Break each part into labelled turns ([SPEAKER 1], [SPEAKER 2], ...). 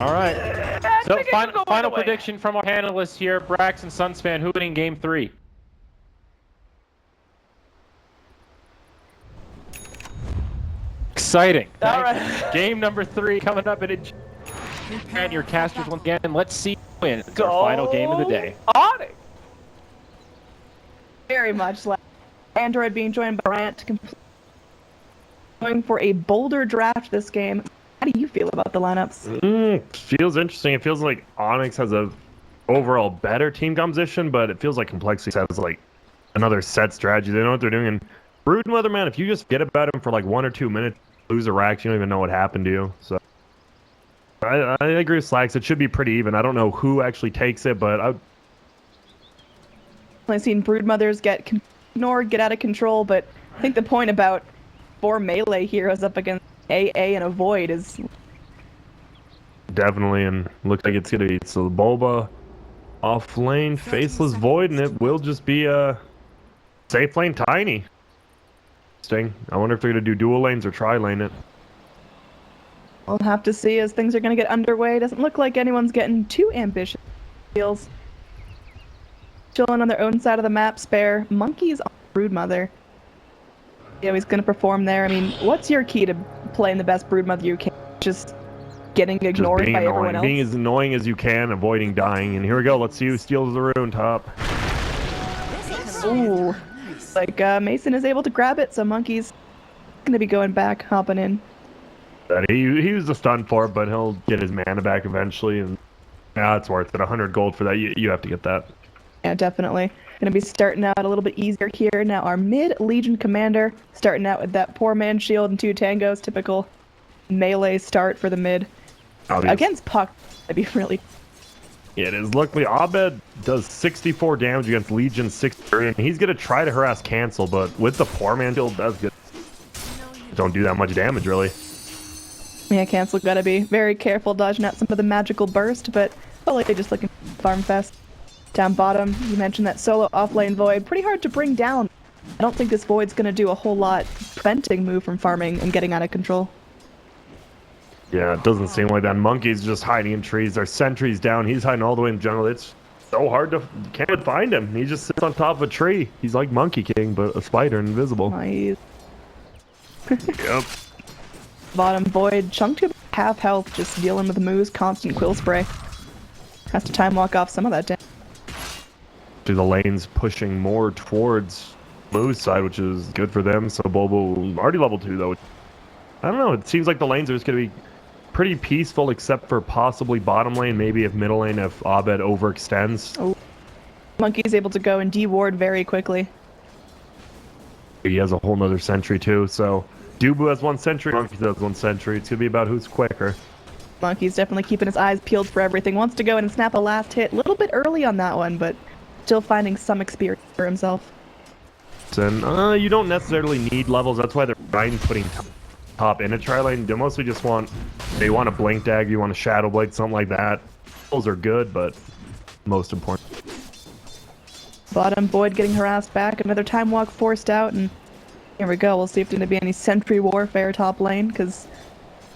[SPEAKER 1] All right. So final prediction from our panelists here. Brax and Sunspan, who winning game 3? Exciting.
[SPEAKER 2] All right.
[SPEAKER 1] Game number 3 coming up in and your casters once again. Let's see who wins our final game of the day.
[SPEAKER 2] Onyx. Very much like Android being joined by Brant, going for a bolder draft this game. How do you feel about the lineups?
[SPEAKER 3] Feels interesting. It feels like Onyx has a overall better team composition, but it feels like Complexity has like another set strategy. They know what they're doing. And Broodmother, man, if you just forget about him for like 1 or 2 minutes, lose a rack, you don't even know what happened to you. So I agree with Slacks. It should be pretty even. I don't know who actually takes it, but
[SPEAKER 2] I've seen Broodmothers get ignored, get out of control, but I think the point about 4 melee heroes up against AA and a Void is
[SPEAKER 3] definitely, and looks like it's gonna be so Boba off lane, Faceless Void, and it will just be a safe lane Tiny. Interesting. I wonder if they're gonna do dual lanes or tri-lane it.
[SPEAKER 2] We'll have to see as things are going to get underway. Doesn't look like anyone's getting too ambitious. Feels chilling on their own side of the map. Spare Monkeys on Broodmother. Yeah, he's going to perform there. I mean, what's your key to playing the best Broodmother you can? Just getting ignored by everyone else?
[SPEAKER 3] Being as annoying as you can, avoiding dying. And here we go. Let's see who steals the rune top.
[SPEAKER 2] Ooh. Like, Mason is able to grab it, so Monkey's going to be going back, hopping in.
[SPEAKER 3] He used a stun for it, but he'll get his mana back eventually, and yeah, it's worth it. 100 gold for that. You have to get that.
[SPEAKER 2] Yeah, definitely. Gonna be starting out a little bit easier here. Now our mid Legion commander starting out with that poor man shield and 2 tangos, typical melee start for the mid. Against Puck, that'd be really.
[SPEAKER 3] Yeah, it is. Luckily, Abed does 64 damage against Legion 63, and he's gonna try to harass Cancel, but with the poor man shield, that's good. Don't do that much damage, really.
[SPEAKER 2] Yeah, Cancel gotta be very careful dodging out some of the magical burst, but probably just looking farm fest. Down bottom, you mentioned that solo offlane Void. Pretty hard to bring down. I don't think this Void's gonna do a whole lot preventing Moo from farming and getting out of control.
[SPEAKER 3] Yeah, it doesn't seem like that. Monkey's just hiding in trees. There's sentries down. He's hiding all the way in jungle. It's so hard to... can't find him. He just sits on top of a tree. He's like Monkey King, but a spider and invisible.
[SPEAKER 2] Nice.
[SPEAKER 3] Yep.
[SPEAKER 2] Bottom Void, chunked to half health, just dealing with Moo's constant quill spray. Has to time walk off some of that damage.
[SPEAKER 3] The lane's pushing more towards Moo's side, which is good for them. So Bobo already level 2 though. I don't know. It seems like the lanes are just gonna be pretty peaceful, except for possibly bottom lane. Maybe if middle lane, if Abed overextends.
[SPEAKER 2] Oh, Monkey's able to go and de-ward very quickly.
[SPEAKER 3] He has a whole nother sentry too. So Dubu has 1 sentry. Monkey has 1 sentry. It's gonna be about who's quicker.
[SPEAKER 2] Monkey's definitely keeping his eyes peeled for everything. Wants to go in and snap a last hit. A little bit early on that one, but still finding some experience for himself.
[SPEAKER 3] And you don't necessarily need levels. That's why they're putting top in a tri-lane. They mostly just want... they want a blink dag, you want a shadow blade, something like that. Those are good, but most important.
[SPEAKER 2] Bottom Void getting harassed back. Another time walk forced out, and here we go. We'll see if there's going to be any sentry warfare top lane, because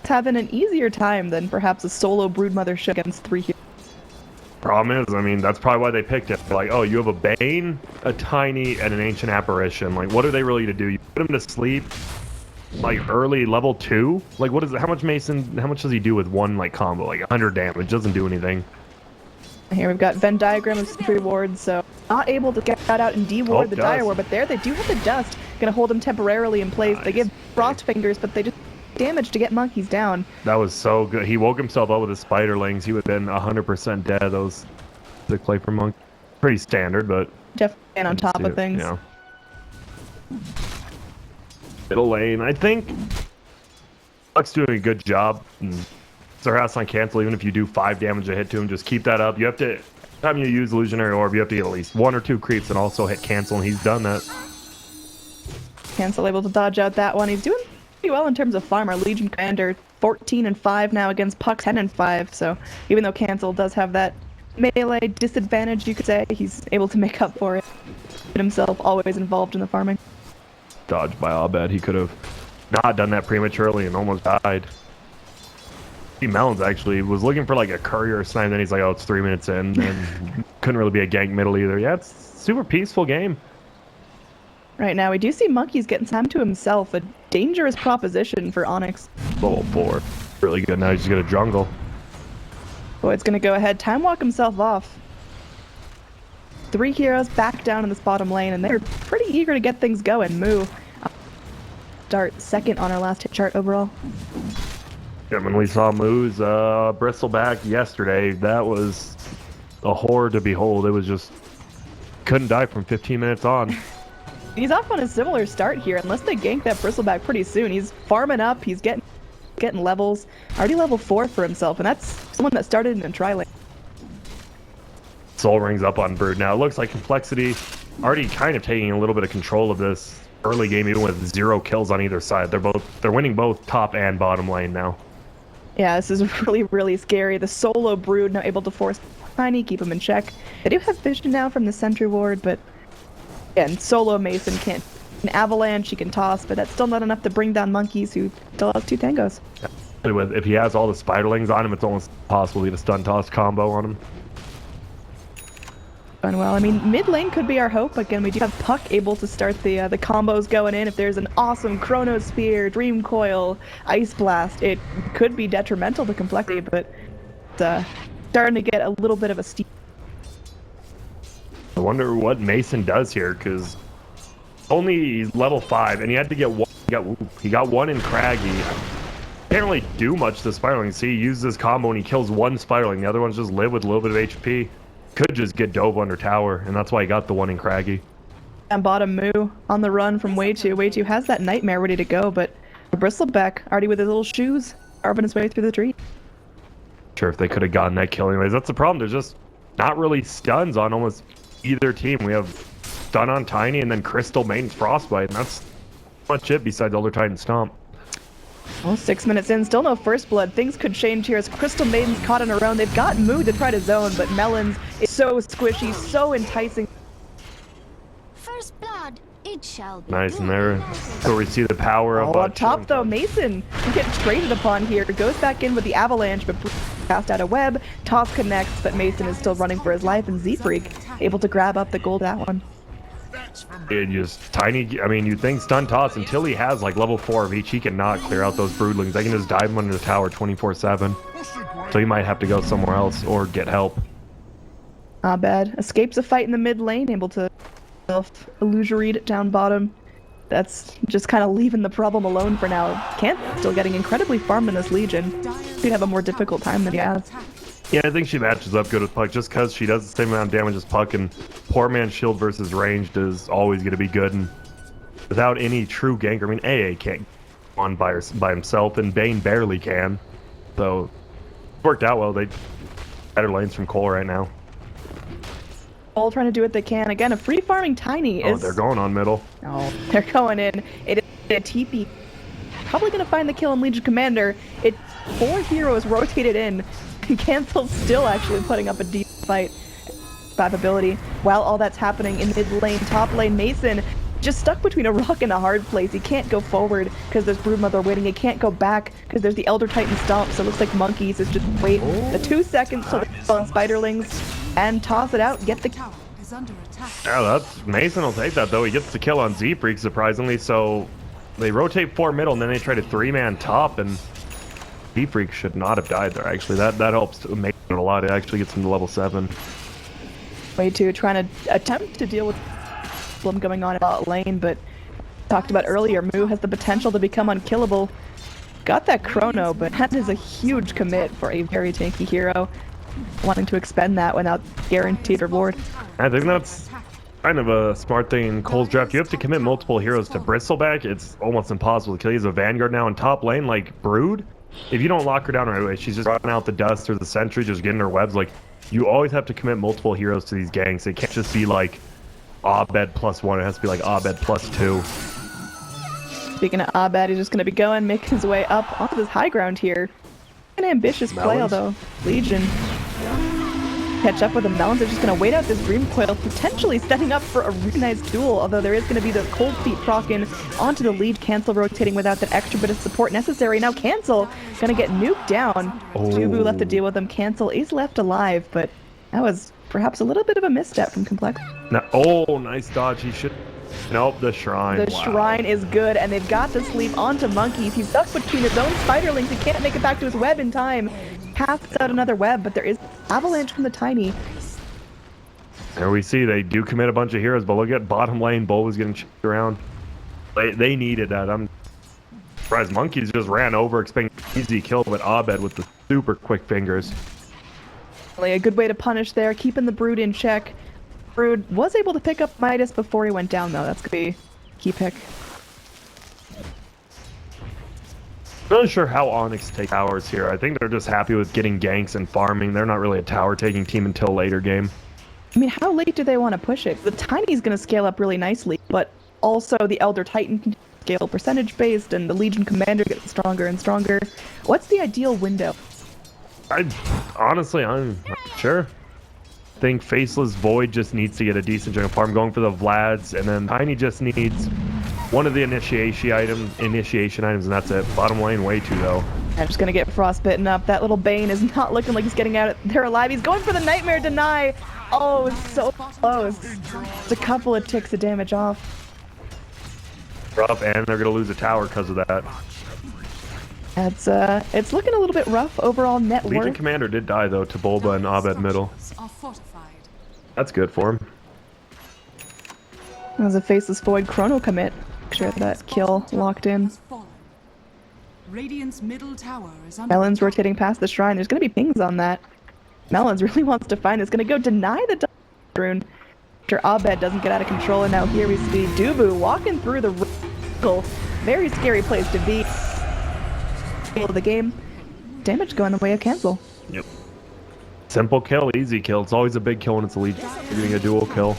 [SPEAKER 2] it's having an easier time than perhaps a solo Broodmother should against 3 heroes.
[SPEAKER 3] Problem is, I mean, that's probably why they picked it. Like, oh, you have a Bane, a Tiny, and an Ancient Apparition. Like, what are they really to do? You put him to sleep, like, early level 2? Like, what is it? How much does he do with 1, like, combo? Like, 100 damage. Doesn't do anything.
[SPEAKER 2] Here we've got Venn diagram of sentry wards, so not able to get that out and de-ward the dire ward, but there they do have the dust. Gonna hold him temporarily in place. Nice. They give frost fingers, but they just damage to get Monkeys down.
[SPEAKER 3] That was so good. He woke himself up with his spiderlings. He would have been 100% dead. Those sick play for Monk. Pretty standard, but
[SPEAKER 2] definitely on top of things.
[SPEAKER 3] Yeah. Middle lane, I think Buck's doing a good job. Harass on cancel, even if you do 5 damage a hit to him, just keep that up. You have to, every time you use Illusionary Orb, you have to get at least 1 or 2 creeps and also hit cancel, and he's done that.
[SPEAKER 2] Cancel able to dodge out that one. He's doing pretty well in terms of farm. Our Legion Commander 14-5 now against Puck 10-5, so even though Cancel does have that melee disadvantage, you could say, he's able to make up for it. Himself always involved in the farming.
[SPEAKER 3] Dodged by Abed. He could have not done that prematurely and almost died. Melons actually was looking for like a courier or snipe, and then he's like, oh, it's 3 minutes in, and couldn't really be a gank middle either. Yeah, it's super peaceful game.
[SPEAKER 2] Right now, we do see Monkey's getting time to himself. A dangerous proposition for Onyx.
[SPEAKER 3] Level 4. Really good. Now he's just gonna jungle.
[SPEAKER 2] Boy, it's going to go ahead. Time walk himself off. 3 heroes back down in this bottom lane, and they're pretty eager to get things going. Moo. Start second on our last hit chart overall.
[SPEAKER 3] Yeah, when we saw Moo's bristleback yesterday, that was a horror to behold. It was just couldn't die from 15 minutes on.
[SPEAKER 2] He's off on a similar start here, unless they gank that bristleback pretty soon. He's farming up, he's getting levels. Already level 4 for himself, and that's someone that started in a tri-lane.
[SPEAKER 3] Soul Ring's up on Brood now. It looks like Complexity already kind of taking a little bit of control of this early game, even with 0 kills on either side. They're winning both top and bottom lane now.
[SPEAKER 2] Yeah, this is really, really scary. The solo Brood now able to force Tiny, keep him in check. They do have vision now from the sentry ward, but again, solo Mason can't. An avalanche he can toss, but that's still not enough to bring down Monkeys, who still has 2 tangos.
[SPEAKER 3] If he has all the spiderlings on him, it's almost impossible to get a stun toss combo on him.
[SPEAKER 2] Going well. I mean, mid lane could be our hope. Again, we do have Puck able to start the combos going in. If there's an awesome Chrono Spear, Dream Coil, Ice Blast, it could be detrimental to Complexity, but it's starting to get a little bit of a steep.
[SPEAKER 3] I wonder what Mason does here, because only level 5, and he had to get one. He got 1 in Craggy. Can't really do much to Spiderling. See, he uses this combo and he kills 1 Spiderling. The other ones just live with a little bit of HP. Could just get dove under tower, and that's why he got the 1 in Craggy.
[SPEAKER 2] And bottom Moo on the run from Way2. Way2 has that Nightmare ready to go, but Bristleback already with his little shoes, carving his way through the tree.
[SPEAKER 3] Sure, if they could have gotten that kill anyways. That's the problem. There's just not really stuns on almost either team. We have stun on Tiny, and then Crystal Maiden's Frostbite, and that's much it besides Elder Titan Stomp.
[SPEAKER 2] Well, 6 minutes in, still no first blood. Things could change here as Crystal Maiden's caught in her own. They've got Moo to try to zone, but Melons is so squishy, so enticing.
[SPEAKER 4] First blood, it shall be.
[SPEAKER 3] Nice, and there, so we see the power of.
[SPEAKER 2] Up top though, Mason gets traded upon here. Goes back in with the avalanche, but cast out a web. Toss connects, but Mason is still running for his life, and Z-Freak able to grab up the gold that one.
[SPEAKER 3] It just Tiny. I mean, you think stun toss until he has like level 4 of each, he cannot clear out those broodlings. They can just dive him under the tower 24/7. So he might have to go somewhere else or get help.
[SPEAKER 2] Not bad. Escapes a fight in the mid lane, able to illusory down bottom. That's just kind of leaving the problem alone for now. Kant still getting incredibly farmed in this Legion. She'd have a more difficult time than he has.
[SPEAKER 3] Yeah, I think she matches up good with Puck just because she does the same amount of damage as Puck, and poor man's shield versus ranged is always going to be good. And without any true gank, I mean, AA can't go on by himself, and Bane barely can. So it worked out well. They better lanes from coL right now.
[SPEAKER 2] All trying to do what they can. Again, a free farming Tiny is.
[SPEAKER 3] Oh, they're going on middle.
[SPEAKER 2] Oh, they're going in. It is a TP. Probably going to find the kill in Legion Commander. 4 heroes rotated in. Cancel still actually putting up a deep fight. 5 ability. While all that's happening in mid lane, top lane, Mason just stuck between a rock and a hard place. He can't go forward because there's Broodmother waiting. He can't go back because there's the Elder Titan Stomp. So it looks like Monkeys is just wait the 2 seconds till the on Spiderlings and toss it out. Get the
[SPEAKER 4] Tower is under attack.
[SPEAKER 3] Yeah, that's Mason will take that though. He gets the kill on Z-Freak surprisingly. So they rotate 4 middle and then they try to 3-man top, and Z-Freak should not have died there. Actually, that helps Mason a lot. It actually gets him to level 7.
[SPEAKER 2] Way2 trying to attempt to deal with problem going on in bot lane, but talked about earlier, Moo has the potential to become unkillable. Got that chrono, but that is a huge commit for a very tanky hero. Wanting to expend that without guaranteed reward.
[SPEAKER 3] I think that's kind of a smart thing in coL's draft. You have to commit multiple heroes to Bristleback. It's almost impossible to kill. He's a Vanguard now in top lane, like Brood. If you don't lock her down right away, she's just running out the dust or the sentry, just getting her webs. Like, you always have to commit multiple heroes to these ganks. It can't just be like Abed +1. It has to be like Abed +2.
[SPEAKER 2] Speaking of Abed, he's just going to be going, making his way up onto this high ground here. An ambitious play,
[SPEAKER 3] Melons.
[SPEAKER 2] although Legion catch up with the Melons. They're just going to wait out this Dream Coil, potentially setting up for a really nice duel, although there is going to be the Cold Feet proccing onto the lead. Cancel rotating without that extra bit of support necessary. Now Cancel going to get nuked down. Dubu left to deal with him. Cancel is left alive, but that was perhaps a little bit of a misstep from Complex.
[SPEAKER 3] Now, nice dodge. He should... Nope, the Shrine.
[SPEAKER 2] The Shrine is good, and they've got to sleep onto Monkeys. He's stuck between his own Spiderlings. He can't make it back to his web in time. Casts out another web, but there is avalanche from the Tiny.
[SPEAKER 3] There we see they do commit a bunch of heroes, but look at bottom lane. Bo was getting checked around. They needed that. I'm surprised Monkeys just ran over, expecting easy kill, but Abed with the super quick fingers.
[SPEAKER 2] A good way to punish there, keeping the Brood in check. Brood was able to pick up Midas before he went down, though. That's going to be a key pick.
[SPEAKER 3] Not sure how Onyx take towers here. I think they're just happy with getting ganks and farming. They're not really a tower-taking team until later game.
[SPEAKER 2] I mean, how late do they want to push it? The Tiny's going to scale up really nicely, but also the Elder Titan can scale percentage-based, and the Legion Commander gets stronger and stronger. What's the ideal window?
[SPEAKER 3] Honestly, I'm not sure. I think Faceless Void just needs to get a decent chunk of farm, going for the Vlads, and then Tiny just needs one of the initiation items, and that's it. Bottom lane way too though.
[SPEAKER 2] I'm just gonna get frostbitten up. That little Bane is not looking like he's getting out there alive. He's going for the Nightmare Deny. Oh, it's so close. Just a couple of ticks of damage off.
[SPEAKER 3] Rough, and they're gonna lose a tower because of that.
[SPEAKER 2] That's it's looking a little bit rough overall net worth.
[SPEAKER 3] Legion Commander did die though to Bulba and Abed middle. That's good for him.
[SPEAKER 2] That was a Faceless Void Chrono commit. Make sure that kill locked in.
[SPEAKER 5] Radiant's middle tower is under
[SPEAKER 2] Melons rotating past the Shrine. There's going to be pings on that. Melons really wants to find this. Going to go deny the rune after Abed doesn't get out of control. And now here we see Dubu walking through the very scary place to be. Of the game. Damage going the way of Cancel.
[SPEAKER 3] Yep. Simple kill, easy kill. It's always a big kill when it's a Legion. You're doing a dual kill.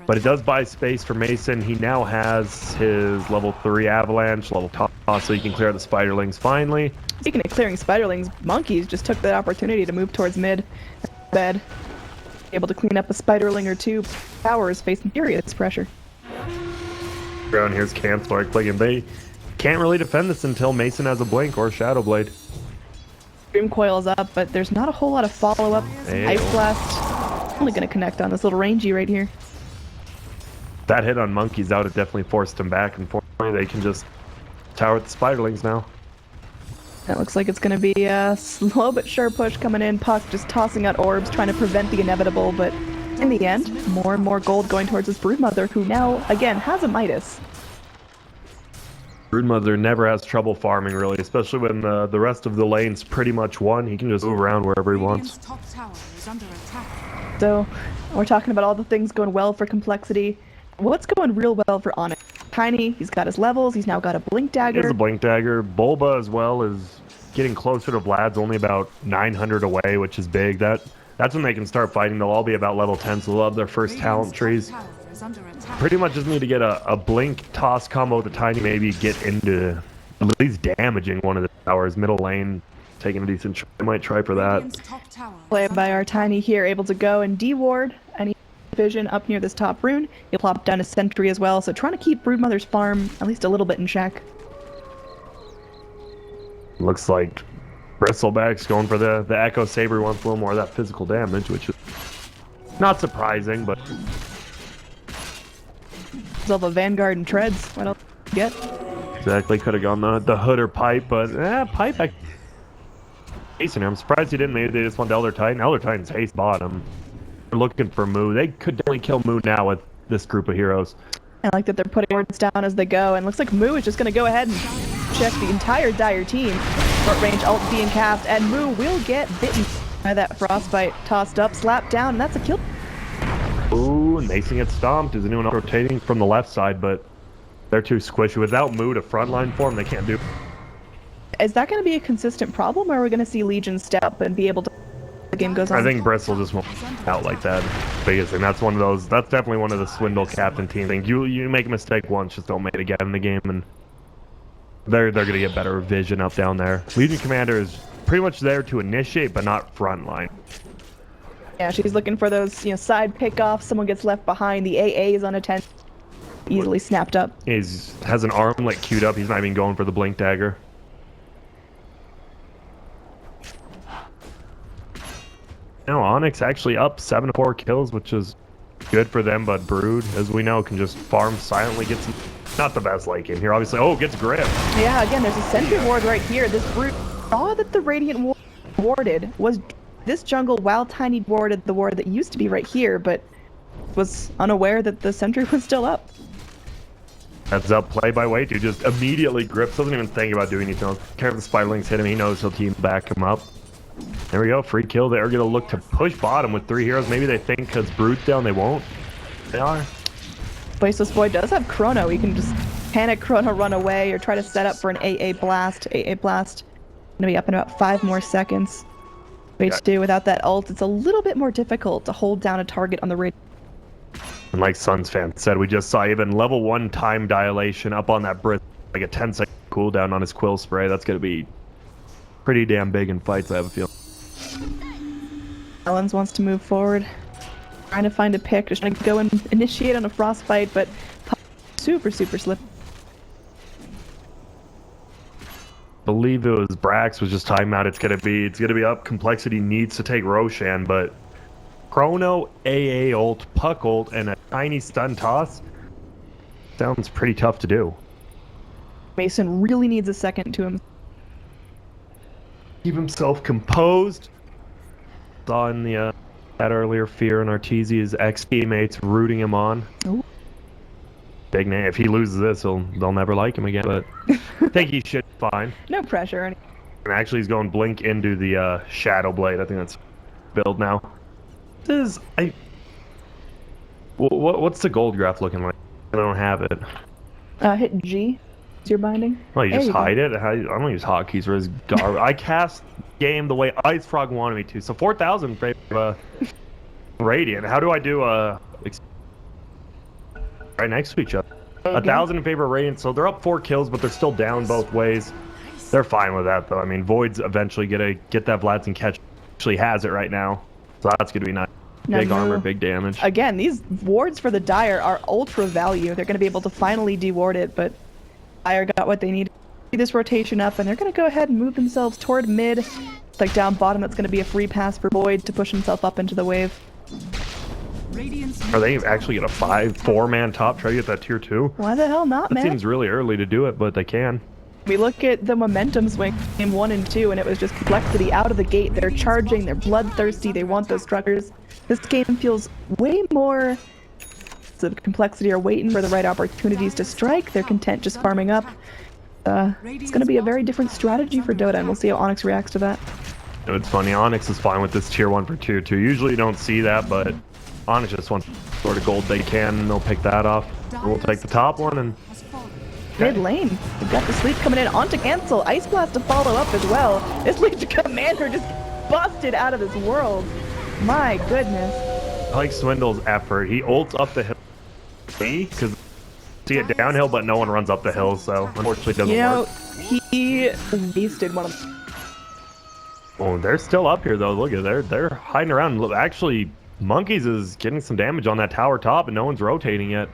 [SPEAKER 3] But it does buy space for Mason. He now has his level 3 Avalanche, level toss, so he can clear the Spiderlings finally.
[SPEAKER 2] Speaking of clearing Spiderlings, Monkeys just took that opportunity to move towards mid. Bed. Able to clean up a Spiderling or two. Towers facing furious pressure.
[SPEAKER 3] Around here's Cancel clicking. They can't really defend this until Mason has a Blink or Shadow Blade.
[SPEAKER 2] Dream Coil's up, but there's not a whole lot of follow-up. Ice Blast only going to connect on this little rangy right here.
[SPEAKER 3] That hit on Monkeys out, it definitely forced him back, and fortunately they can just tower with the Spiderlings now.
[SPEAKER 2] That looks like it's going to be a slow but sure push coming in. Puck just tossing out orbs, trying to prevent the inevitable, but in the end, more and more gold going towards this Broodmother, who now, again, has a Midas.
[SPEAKER 3] Broodmother never has trouble farming, really, especially when the rest of the lane's pretty much won. He can just move around wherever he wants.
[SPEAKER 5] top tower is under attack.
[SPEAKER 2] So, we're talking about all the things going well for Complexity. What's going real well for Onyx? Tiny, he's got his levels, he's now got a Blink Dagger.
[SPEAKER 3] He has a Blink Dagger. Bulba, as well, is getting closer to Vlad's, only about 900 away, which is big. That's when they can start fighting. They'll all be about level 10, so they'll have their first talent trees. Pretty much just need to get a Blink toss combo with the Tiny, maybe get into at least damaging one of the towers. Middle lane, taking a decent shot. I might try for that.
[SPEAKER 2] Played by our Tiny here, able to go and de-ward any vision up near this top rune. He'll plop down a sentry as well, so trying to keep Broodmother's farm at least a little bit in check.
[SPEAKER 3] Looks like Bristleback's going for the Echo Saber, wants a little more of that physical damage, which is not surprising, but...
[SPEAKER 2] Of a Vanguard and Treads. What else do you get?
[SPEAKER 3] Exactly, could have gone the Hood or Pipe, but Pipe. I'm surprised he didn't. Maybe they just want Elder Titan. Elder Titan's haste bottom. They're looking for Moo. They could definitely kill Moo now with this group of heroes.
[SPEAKER 2] I like that they're putting words down as they go, and looks like Moo is just going to go ahead and check the entire Dire team. Short range ult being cast, and Moo will get bitten by that Frostbite. Tossed up, slapped down, and that's a kill.
[SPEAKER 3] Ooh, and Mason gets stomped. Is anyone rotating from the left side, but they're too squishy. Without Moo to frontline for them, they can't do.
[SPEAKER 2] Is that going to be a consistent problem, or are we going to see Legion step up and be able to... The game goes on?
[SPEAKER 3] I think Bristle just won't out like that. Biggest thing. That's one of those. That's definitely one of the swindle captain team things. You make a mistake once, just don't make it again in the game, and they're going to get better vision up down there. Legion Commander is pretty much there to initiate, but not frontline.
[SPEAKER 2] Yeah, she's looking for those, side pickoffs. Someone gets left behind. The AA is unattended. Easily snapped up.
[SPEAKER 3] Has an arm like queued up. He's not even going for the blink dagger. Now Onyx actually up 7 to 4 kills, which is good for them, but Brood, as we know, can just farm silently, get some, not the best late game here, obviously. Oh, gets grip.
[SPEAKER 2] Yeah, again, there's a sentry ward right here. This Brood saw that the Radiant ward warded was this jungle while Tiny warded the ward that used to be right here, but was unaware that the sentry was still up.
[SPEAKER 3] Heads up play by Wade, dude just immediately grips, doesn't even think about doing anything else. Care if the Spiderlings hit him, he knows he'll team back him up. There we go, free kill. They're gonna look to push bottom with 3 heroes. Maybe they think because Brood's down they won't. They are.
[SPEAKER 2] Faceless Boy does have Chrono. He can just panic Chrono, run away, or try to set up for an AA blast. AA blast gonna be up in about 5 more seconds. H2 without that ult, it's a little bit more difficult to hold down a target on the radio.
[SPEAKER 3] And like Suns fan said, we just saw even level 1 time dilation up on that Brit, like a 10-second cooldown on his Quill spray. That's gonna be pretty damn big in fights, I have a feeling.
[SPEAKER 2] Ellens wants to move forward, trying to find a pick, just trying to go and initiate on a frostbite, but super slip.
[SPEAKER 3] Believe it was Brax was just talking about it's gonna be up. Complexity needs to take Roshan, but Chrono, AA ult, Puck ult, and a tiny stun toss sounds pretty tough to do.
[SPEAKER 2] Mason really needs a second to him.
[SPEAKER 3] Keep himself composed. Saw in the that earlier Fear and Arteezy's ex-teammates rooting him on.
[SPEAKER 2] Ooh.
[SPEAKER 3] Big name. If he loses this, they'll never like him again. But I think he should be fine.
[SPEAKER 2] No pressure.
[SPEAKER 3] And actually, he's going Blink into the Shadow Blade. I think that's build now. This is what's the gold graph looking like? I don't have it.
[SPEAKER 2] Hit G. Is your binding?
[SPEAKER 3] Well, you
[SPEAKER 2] There
[SPEAKER 3] just
[SPEAKER 2] you go.
[SPEAKER 3] hide it. I don't use hotkeys for his garbage. I cast game the way Ice Frog wanted me to. So 4,000 for Radiant. How do I do right next to each other? 1,000 in favor of Radiant. So they're up 4 kills, but they're still down both ways. They're fine with that though. I mean, Void's eventually gonna get that Vladson catch. Actually has it right now, so that's gonna be nice. Big armor, big damage.
[SPEAKER 2] Again, these wards for the Dire are ultra value. They're going to be able to finally deward it, but Dire got what they need. See this rotation up, and they're going to go ahead and move themselves toward mid. Like down bottom, that's going to be a free pass for Void to push himself up into the wave.
[SPEAKER 3] Are they actually gonna 4-man top try to get that tier 2?
[SPEAKER 2] Why the hell not,
[SPEAKER 3] That
[SPEAKER 2] man?
[SPEAKER 3] seems really early to do it, but they can.
[SPEAKER 2] We look at the momentum swing in 1 and 2, and it was just Complexity out of the gate. They're charging, they're bloodthirsty, they want those truckers. This game feels way more... The Complexity are waiting for the right opportunities to strike. They're content just farming up. It's going to be a very different strategy for Dota, and we'll see how Onyx reacts to that.
[SPEAKER 3] It's funny, Onyx is fine with this tier 1 for tier 2. Usually you don't see that, but Onyx just wants sort of gold they can, and they'll pick that off. We'll take the top one and...
[SPEAKER 2] Mid lane, we've got the sleep coming in onto cancel. Ice Blast to follow up as well. This leads to Commander just busted out of this world. My goodness.
[SPEAKER 3] I like Swindle's effort. He ults up the hill. Because see it downhill, but no one runs up the hill, so unfortunately it doesn't work.
[SPEAKER 2] He wasted one of them.
[SPEAKER 3] Oh, they're still up here though. Look at they're hiding around. Look, actually, Monkeys is getting some damage on that tower top, and no one's rotating yet.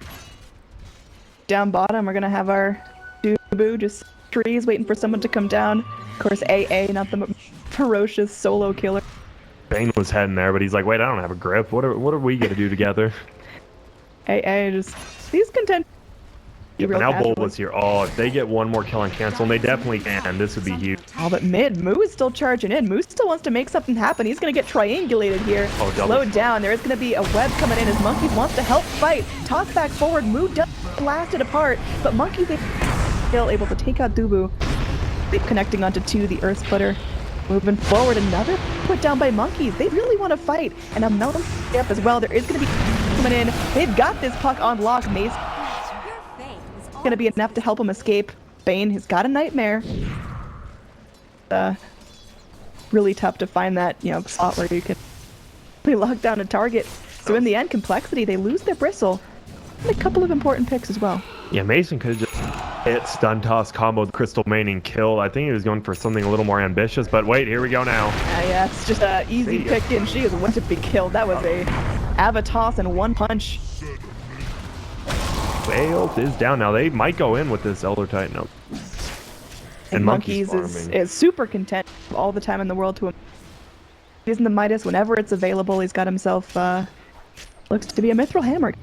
[SPEAKER 2] Down bottom, we're gonna have our Dubu, just trees waiting for someone to come down. Of course, AA, not the ferocious solo killer.
[SPEAKER 3] Bane was heading there, but he's like, wait, I don't have a grip. What are we gonna do together?
[SPEAKER 2] AA just, he's content.
[SPEAKER 3] Now Bull was here. Oh, if they get one more kill on cancel, and they definitely can, this would be huge.
[SPEAKER 2] Oh, but mid, Moo is still charging in. Moo still wants to make something happen. He's going to get triangulated here.
[SPEAKER 3] Oh, double.
[SPEAKER 2] Slowed down. There is going to be a web coming in as Monkeys wants to help fight. Toss back forward. Moo does blast it apart, but Monkeys still able to take out Dubu. Connecting onto 2, the Earth Splitter. Moving forward, another put down by Monkeys. They really want to fight. And a Melon up as well. There is going to be coming in. They've got this puck on lock. Mace going to be enough to help him escape. Bane has got a nightmare. Really tough to find that, spot where you can really lock down a target. So in the end, Complexity, they lose their bristle. And a couple of important picks as well.
[SPEAKER 3] Yeah, Mason could have just hit, stun toss, combo, crystal main, kill. I think he was going for something a little more ambitious, but wait, here we go now.
[SPEAKER 2] Yeah, it's just an easy pick in. She is one to be killed. That was a Avatos and one punch.
[SPEAKER 3] Whale is down now. They might go in with this Elder Titan up.
[SPEAKER 2] And Monkeys is super content all the time in the world to him. He's in the Midas whenever it's available. He's got himself, looks to be a Mithril Hammer.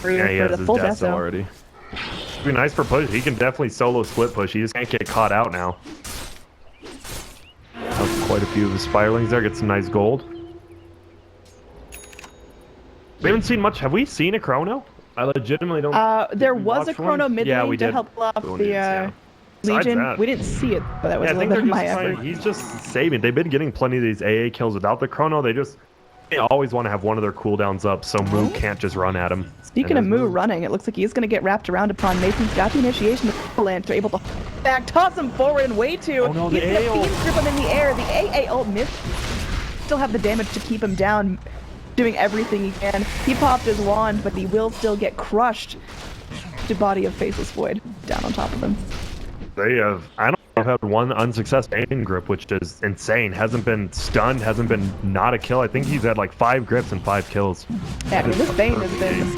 [SPEAKER 3] Yeah, he has
[SPEAKER 2] the
[SPEAKER 3] his
[SPEAKER 2] full
[SPEAKER 3] death
[SPEAKER 2] death
[SPEAKER 3] already. It'd be nice for push. He can definitely solo split push. He just can't get caught out now. Have quite a few of the spiralings there. Get some nice gold. We haven't seen much. Have we seen a chrono? I legitimately don't.
[SPEAKER 2] There was a chrono mid lane to help off the Legion. We didn't see it, but that was a little bit of my effort.
[SPEAKER 3] He's just saving. They've been getting plenty of these AA kills without the chrono. They always want to have one of their cooldowns up so Moo can't just run at him.
[SPEAKER 2] Speaking of Moo running, it looks like he's going to get wrapped around upon Mason's got the initiation of the land. They're able to back, toss him forward and way too.
[SPEAKER 3] Oh no, the
[SPEAKER 2] He's
[SPEAKER 3] AA
[SPEAKER 2] going to strip him in the air. The AA ult missed. Still have the damage to keep him down, doing everything he can. He popped his wand, but he will still get crushed. The body of Faceless Void down on top of him.
[SPEAKER 3] They have, I don't know, had one unsuccessful aim grip, which is insane. Hasn't been stunned, hasn't been not a kill. I think he's had like 5 grips and 5 kills.
[SPEAKER 2] Yeah, I mean, this Bane has been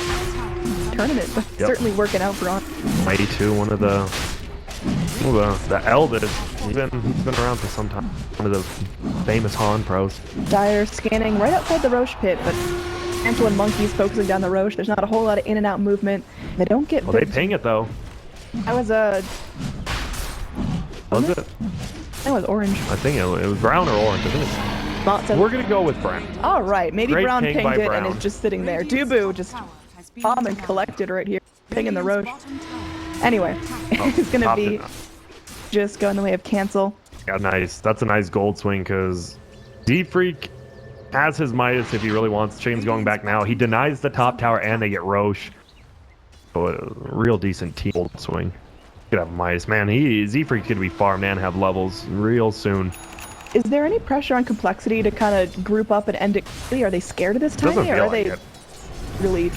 [SPEAKER 2] tournament, but certainly working out for on.
[SPEAKER 3] Mighty 2, one of the eldest. He's been around for some time. One of the famous Han pros.
[SPEAKER 2] Dire scanning right outside the Roche pit, but Cancel and Monkeys focusing down the Roche. There's not a whole lot of in and out movement. They don't get.
[SPEAKER 3] Well, they ping it though.
[SPEAKER 2] That was a.
[SPEAKER 3] Was it?
[SPEAKER 2] That was orange.
[SPEAKER 3] I think it was brown or orange. I think it's... We're gonna go with brown.
[SPEAKER 2] All right, maybe
[SPEAKER 3] Great
[SPEAKER 2] Brown
[SPEAKER 3] ping
[SPEAKER 2] pinged it
[SPEAKER 3] Brown.
[SPEAKER 2] and is just sitting there. Dubu just calm and collected right here, pinging the Roche. Anyway, it's gonna be just going the way of Cancel.
[SPEAKER 3] Yeah, nice. That's a nice gold swing because D-Freak has his Midas if he really wants. Chain's going back now. He denies the top tower and they get Roche. So a real decent team gold swing. Could have Midas. Man, Z-Freak could be farmed and have levels real soon.
[SPEAKER 2] Is there any pressure on Complexity to kind of group up and end it quickly? Are they scared of this Tiny, or are they really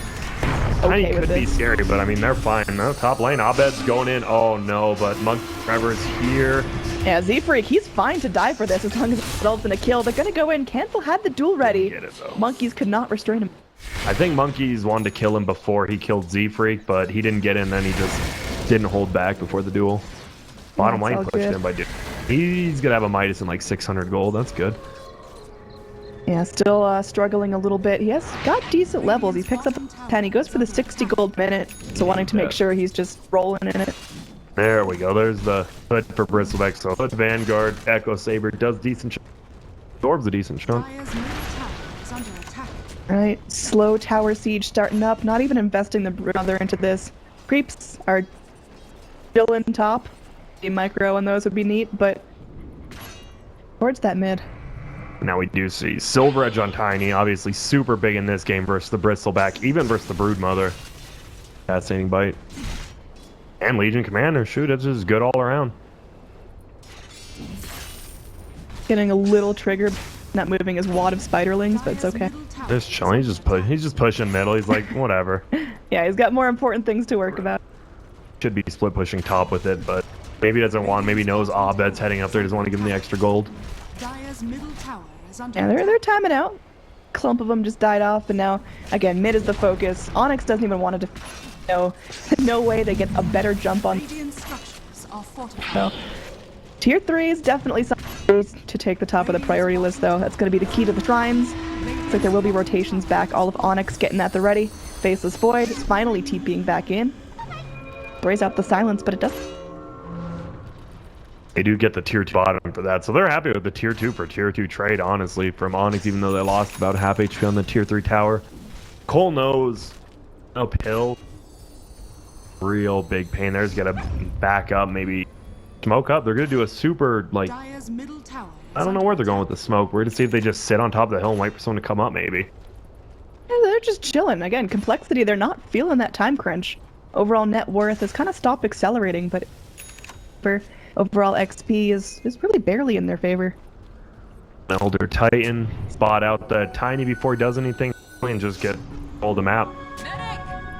[SPEAKER 2] okay with this?
[SPEAKER 3] Could be scary, but I mean, they're fine. No, top lane, Abed's going in. Oh no, but Monk Trevor's here.
[SPEAKER 2] Yeah, Z-Freak, he's fine to die for this as long as it results in a kill. They're going to go in. Cancel had the duel ready.
[SPEAKER 3] Get it, though.
[SPEAKER 2] Monkeys could not restrain him.
[SPEAKER 3] I think Monkeys wanted to kill him before he killed Z-Freak, but he didn't get in, then he just didn't hold back before the duel. Bottom lane pushed him by dude. He's gonna have a Midas in like 600 gold. That's good.
[SPEAKER 2] Yeah, still struggling a little bit. He has got decent levels. He picks up 10. He goes for the 60 gold minute, so wanting to make sure he's just rolling in it.
[SPEAKER 3] There we go. There's the hood for Bristleback. So hood, Vanguard, Echo Saber does decent. Absorbs a decent chunk.
[SPEAKER 2] Right, slow tower siege starting up. Not even investing the brother into this. Creeps are still in top. The micro and those would be neat, but towards that mid.
[SPEAKER 3] Now we do see Silver Edge on Tiny, obviously super big in this game versus the Bristleback, even versus the Broodmother. Fascinating bite. And Legion Commander, shoot, it's just good all around.
[SPEAKER 2] Getting a little triggered, not moving his wad of spiderlings, but it's okay.
[SPEAKER 3] Just chilling, he's just pushing middle, he's like, whatever.
[SPEAKER 2] Yeah, he's got more important things to work about.
[SPEAKER 3] Should be split pushing top with it, but maybe doesn't want, maybe knows Abed's heading up there, doesn't want to give him the extra gold.
[SPEAKER 2] Yeah, they're timing out. Clump of them just died off, and now, again, mid is the focus. Onyx doesn't even want to no way they get a better jump on. So, tier 3 is definitely something to take the top of the priority list, though. That's going to be the key to the shrines. Looks like there will be rotations back. All of Onyx getting at the ready. Faceless Void is finally TPing back in. Brace out the silence, but it doesn't.
[SPEAKER 3] They do get the tier 2 bottom for that, so they're happy with the tier 2 for tier 2 trade, honestly, from Onyx, even though they lost about half HP on the tier 3 tower. coL knows uphill. Real big pain there. He's got to back up, maybe smoke up. They're going to do a super, like, I don't know where they're going with the smoke. We're going to see if they just sit on top of the hill and wait for someone to come up, maybe.
[SPEAKER 2] Yeah, they're just chilling. Again, Complexity, they're not feeling that time crunch. Overall net worth has kind of stopped accelerating, but for overall XP is really barely in their favor.
[SPEAKER 3] Elder Titan, spot out the Tiny before he does anything, and just hold the map.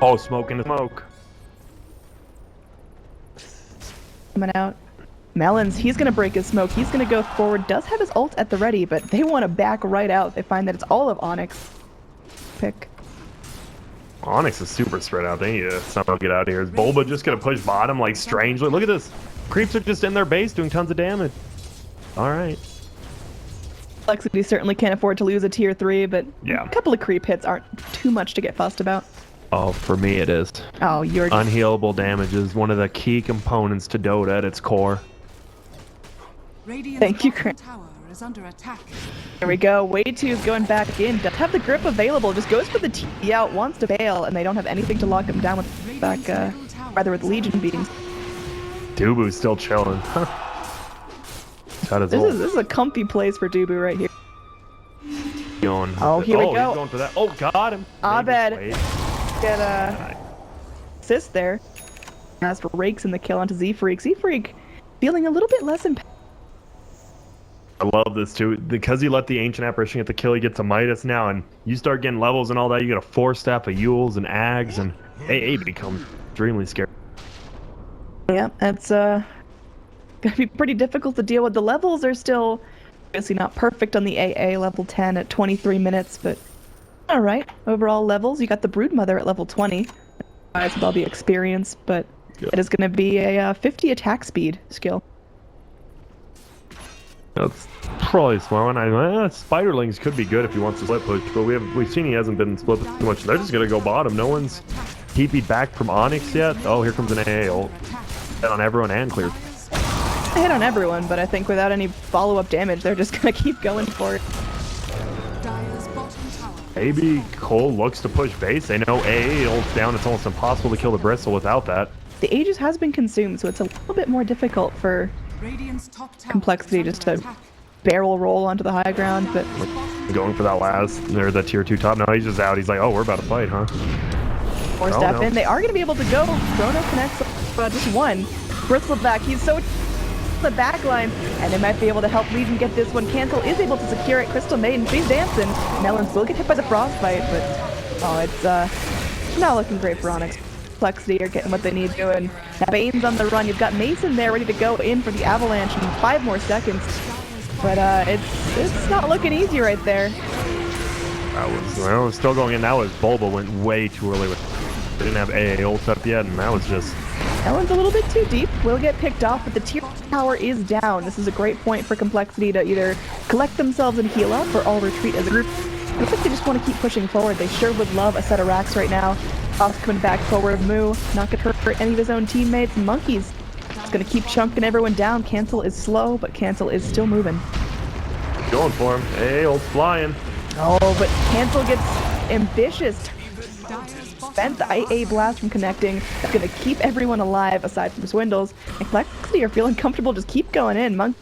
[SPEAKER 3] Oh, smoke in the smoke.
[SPEAKER 2] coming out. Melons, he's going to break his smoke. He's going to go forward. Does have his ult at the ready, but they want to back right out. They find that it's all of Onyx. Pick.
[SPEAKER 3] Onyx is super spread out. They need to somehow get out of here. Is Bulba just going to push bottom like strangely? Look at this. Creeps are just in their base doing tons of damage. All right.
[SPEAKER 2] Complexity certainly can't afford to lose a tier 3, but
[SPEAKER 3] Yeah.
[SPEAKER 2] a couple of creep hits aren't too much to get fussed about.
[SPEAKER 3] Oh, for me it is.
[SPEAKER 2] Oh, you're...
[SPEAKER 3] Unhealable damage is one of the key components to Dota at its core.
[SPEAKER 5] Radiant's
[SPEAKER 2] Thank you,
[SPEAKER 5] bottom
[SPEAKER 2] Cran.
[SPEAKER 5] tower is under attack.
[SPEAKER 2] There we go. Way 2's going back in. Does have the grip available. Just goes for the T out. Wants to bail, and they don't have anything to lock him down with back. Rather with Legion beatings.
[SPEAKER 3] Dubu's still chilling.
[SPEAKER 2] This is a comfy place for Dubu right here.
[SPEAKER 3] Oh,
[SPEAKER 2] here we
[SPEAKER 3] He's
[SPEAKER 2] go.
[SPEAKER 3] going for that. Oh, got him.
[SPEAKER 2] Abed.
[SPEAKER 3] Maybe
[SPEAKER 2] Get assist there. As for rakes in the kill onto Z-Freak. Z-Freak feeling a little bit less impacted.
[SPEAKER 3] I love this too. Because he let the Ancient Apparition get the kill, he gets a Midas now, and you start getting levels and all that, you get a 4-staff of Yules and Ags, and AA becomes extremely scary.
[SPEAKER 2] Yeah, that's gonna be pretty difficult to deal with. The levels are still obviously not perfect on the AA level 10 at 23 minutes, but alright. Overall levels, you got the Broodmother at level 20. With all the experience, but it is going to be a 50 attack speed skill.
[SPEAKER 3] That's probably smart one. Spiderlings could be good if he wants to split push, but we've seen he hasn't been split push too much. They're just gonna go bottom. No one's TP'd back from Onyx yet. Oh, here comes an AA ult. Hit on everyone and clear.
[SPEAKER 2] I hit on everyone, but I think without any follow-up damage, they're just gonna keep going for it.
[SPEAKER 5] Dire's bottom tower.
[SPEAKER 3] Maybe coL looks to push base. They know AA ults down. It's almost impossible to kill the Bristle without that.
[SPEAKER 2] The Aegis has been consumed, so it's a little bit more difficult for
[SPEAKER 5] Radiant's top tower
[SPEAKER 2] Complexity
[SPEAKER 5] is
[SPEAKER 2] just
[SPEAKER 5] under
[SPEAKER 2] to
[SPEAKER 5] attack.
[SPEAKER 2] barrel roll onto the high ground, but
[SPEAKER 3] Going for that last, or the tier 2 top. No, he's just out. He's like, oh, we're about to fight, huh?
[SPEAKER 2] more
[SPEAKER 3] Oh,
[SPEAKER 2] step
[SPEAKER 3] no.
[SPEAKER 2] in. They are going to be able to go. Chrono connects just one. Bristleback, he's so the back line, and they might be able to help Legion get this one. Cancel is able to secure it. Crystal Maiden, she's dancing. Melons will get hit by the frostbite, but oh, it's not looking great for Onyx. Complexity are getting what they need doing. Now Bane's on the run. You've got Mason there ready to go in for the avalanche in 5 more seconds. But it's not looking easy right there.
[SPEAKER 3] That was, well, still going in. That was Bulba went way too early with. They didn't have AA ult up yet, and that was just.
[SPEAKER 2] That one's a little bit too deep. Will get picked off, but the tier tower is down. This is a great point for Complexity to either collect themselves and heal up, or all retreat as a group. It looks like they just want to keep pushing forward. They sure would love a set of racks right now. Off coming back forward. Moo not gonna hurt any of his own teammates. Monkeys is gonna keep chunking everyone down. Cancel is slow, but Cancel is still moving.
[SPEAKER 3] Going for him. AA ult's flying.
[SPEAKER 2] Oh, but Cancel gets ambitious.
[SPEAKER 5] Dire's bottom
[SPEAKER 2] Spent the IA blast from connecting. That's gonna keep everyone alive aside from Swindles. And Complexity are feeling comfortable. Just keep going in. Monk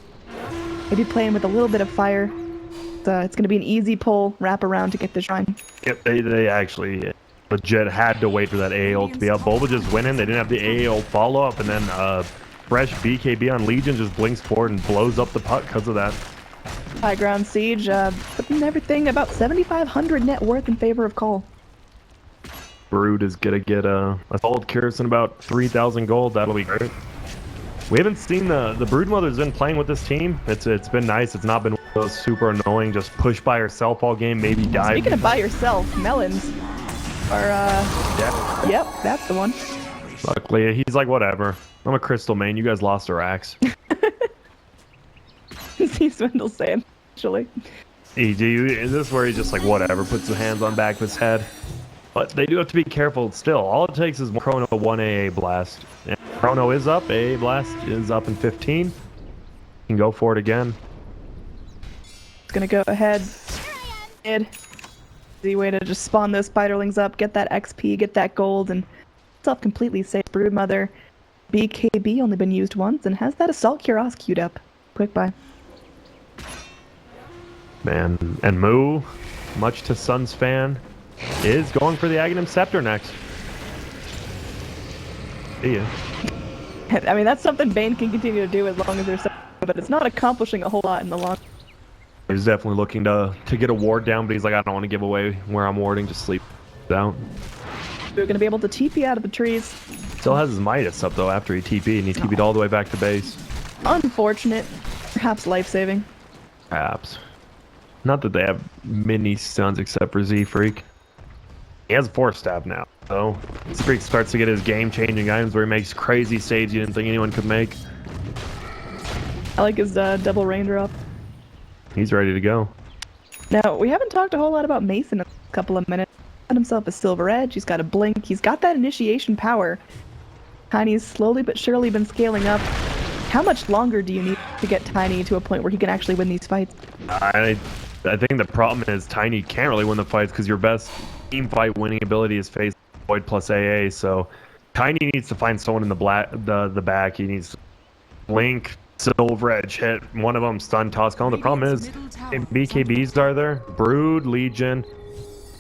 [SPEAKER 2] maybe playing with a little bit of fire. It's gonna be an easy pull wrap around to get the shrine.
[SPEAKER 3] Yep, they actually legit had to wait for that AA ult to be up. Bulba just went in. They didn't have the AA ult follow up, and then fresh BKB on Legion just blinks forward and blows up the puck because of that.
[SPEAKER 2] High ground siege, putting everything about 7,500 net worth in favor of coL.
[SPEAKER 3] Brood is gonna get a solid Curse and about 3,000 gold. That'll be great. We haven't seen the Broodmother's been playing with this team. It's been nice. It's not been one of those super annoying, just push by herself all game, maybe dive.
[SPEAKER 2] Speaking of by yourself, Melons are,
[SPEAKER 3] Yeah.
[SPEAKER 2] yep, that's the one.
[SPEAKER 3] Luckily, he's like, whatever. I'm a Crystal main. You guys lost to Rax.
[SPEAKER 2] See Swindle saying, actually.
[SPEAKER 3] Is this where he's just like, whatever, puts his hands on back of his head? But they do have to be careful still. All it takes is one Chrono, 1 AA blast. And Chrono is up, AA blast is up in 15. You can go for it again.
[SPEAKER 2] It's gonna go ahead. Easy way to just spawn those spiderlings up, get that XP, get that gold, and itself completely safe. Broodmother BKB only been used once and has that Assault Cuirass queued up. Quick buy.
[SPEAKER 3] Man, and Moo, much to Sun's fan, is going for the Aghanim Scepter next. See ya.
[SPEAKER 2] I mean, that's something Bane can continue to do as long as there's but it's not accomplishing a whole lot in the long.
[SPEAKER 3] He's definitely looking to get a ward down, but he's like, I don't want to give away where I'm warding, just sleep out.
[SPEAKER 2] We're gonna be able to TP out of the trees.
[SPEAKER 3] Still has his Midas up though after he TP'd, and he TP'd all the way back to base.
[SPEAKER 2] Unfortunate. Perhaps life-saving.
[SPEAKER 3] Perhaps. Not that they have many stuns except for Z-Freak. He has 4 staff now, so Z-Freak starts to get his game-changing items where he makes crazy saves you didn't think anyone could make.
[SPEAKER 2] I like his double raindrop.
[SPEAKER 3] He's ready to go.
[SPEAKER 2] Now, we haven't talked a whole lot about Mason in a couple of minutes. He's got himself a silver edge, he's got a blink, he's got that initiation power. Tiny's slowly but surely been scaling up. How much longer do you need to get Tiny to a point where he can actually win these fights?
[SPEAKER 3] I think the problem is Tiny can't really win the fights because your best team fight winning ability is face Void plus AA, so Tiny needs to find someone in the back. He needs to blink, silver edge hit, one of them stun toss cone. The problem is if BKBs are there, Brood, Legion.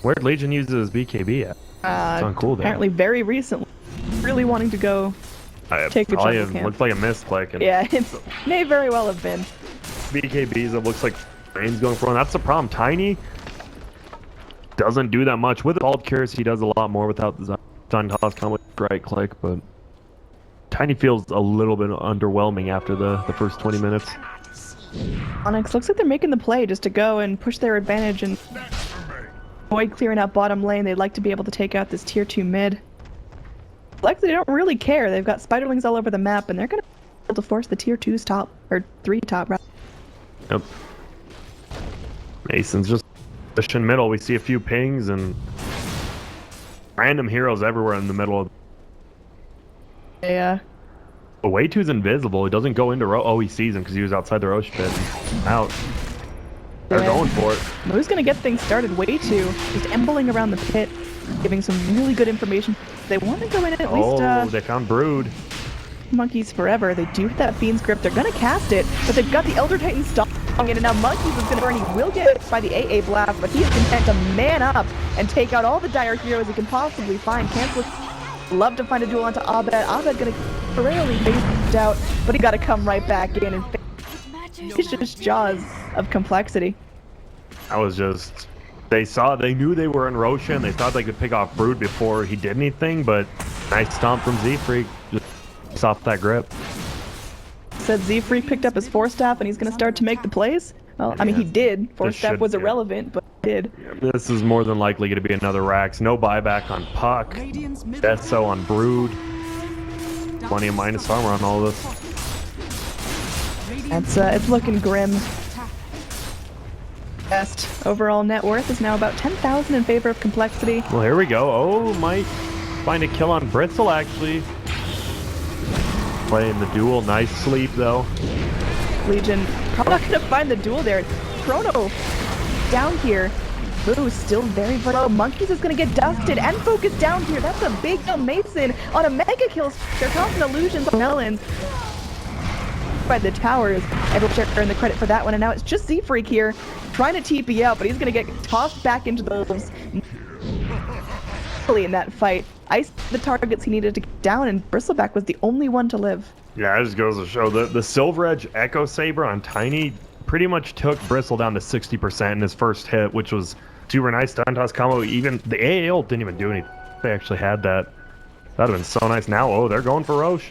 [SPEAKER 3] Where'd Legion use his BKB at? It's on cooldown.
[SPEAKER 2] Apparently very recently. Really wanting to go take a jungle camp.
[SPEAKER 3] Looks like a misclick.
[SPEAKER 2] Yeah, it may very well have been.
[SPEAKER 3] BKBs, it looks like Rain's going for one. That's the problem. Tiny doesn't do that much. With Alt Curious, he does a lot more without the stun toss combo right click, but Tiny feels a little bit underwhelming after the first 20 minutes.
[SPEAKER 2] Onyx looks like they're making the play just to go and push their advantage and avoid clearing out bottom lane. They'd like to be able to take out this tier 2 mid. Likely they don't really care. They've got spiderlings all over the map, and they're gonna be able to force the tier 2's top, or 3 top, rather.
[SPEAKER 3] Yep. Mason's just pushing middle. We see a few pings and random heroes everywhere in the middle of.
[SPEAKER 2] Yeah.
[SPEAKER 3] The way 2's invisible. He doesn't go into oh, he sees him because he was outside the Roche pit. Out. They're going for it.
[SPEAKER 2] Who's gonna get things started? Way 2, just embling around the pit, giving some really good information. They want to go in and at least.
[SPEAKER 3] They found Brood.
[SPEAKER 2] Monkeys forever. They do hit that Fiend's Grip. They're gonna cast it, but they've got the Elder Titan stalking in, and now Monkeys is gonna burn. He will get hit by the AA blast, but he is content to man up and take out all the dire heroes he can possibly find. Cancel. Love to find a duel onto Abed. Abed gonna rarely phased out, but he gotta come right back in and face just jaws of complexity.
[SPEAKER 3] I was just. They knew they were in Roshan. They thought they could pick off Brood before he did anything, but nice stomp from Z-Freak. Just off that grip.
[SPEAKER 2] Said Z-Freak picked up his 4-staff and he's going to start to make the plays. Well, I mean, he did. 4-staff was irrelevant, but he did.
[SPEAKER 3] This is more than likely going to be another Rax. No buyback on Puck. Death so on Brood. Plenty of minus armor on all of this.
[SPEAKER 2] It's looking grim. Best overall net worth is now about 10,000 in favor of complexity.
[SPEAKER 3] Well, here we go. Oh, might find a kill on Britzel, actually. Playing the duel. Nice sleep, though.
[SPEAKER 2] Legion probably not going to find the duel there. Chrono down here. Boo still very low. Monkeys is going to get dusted and focused down here. That's a big deal. Mason on a mega kill. They're tossing illusions on Melons. By the towers. Everyone's sharing the credit for that one, and now it's just Z-Freak here trying to TP out, but he's going to get tossed back into those in that fight. Iced the targets he needed to get down, and Bristleback was the only one to live.
[SPEAKER 3] Yeah, it just goes to show the Silver Edge Echo Saber on Tiny pretty much took Bristle down to 60% in his first hit, which was super nice stun toss combo. Even the AAL didn't even do anything. They actually had that. That would have been so nice. Now, oh, they're going for Roche.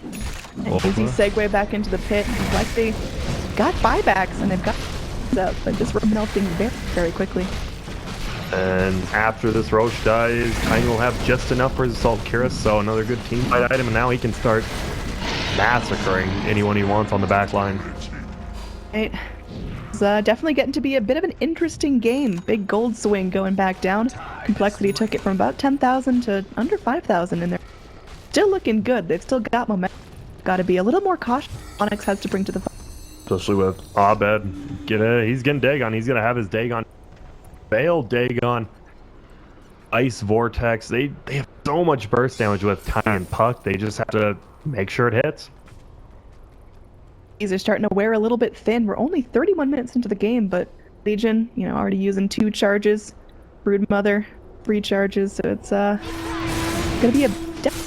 [SPEAKER 2] An easy segue back into the pit. Like they got buybacks, and they've got up, but this we're melting very, very quickly.
[SPEAKER 3] And after this Roche dies, Tiny will have just enough for his Assault Cuirass, so another good team fight item, and now he can start massacring anyone he wants on the back line.
[SPEAKER 2] Right. It's definitely getting to be a bit of an interesting game. Big gold swing going back down. Complexity took it from about 10,000 to under 5,000 in there. Still looking good. They've still got momentum. Got to be a little more cautious. Onyx has to bring to the fight.
[SPEAKER 3] Especially with Abed. He's getting Dagon. He's going to have his Dagon. Veil, Dagon, Ice Vortex. They have so much burst damage with Tiny and Puck. They just have to make sure it hits.
[SPEAKER 2] These are starting to wear a little bit thin. We're only 31 minutes into the game, but Legion, already using 2 charges. Broodmother, 3 charges. So it's going to be a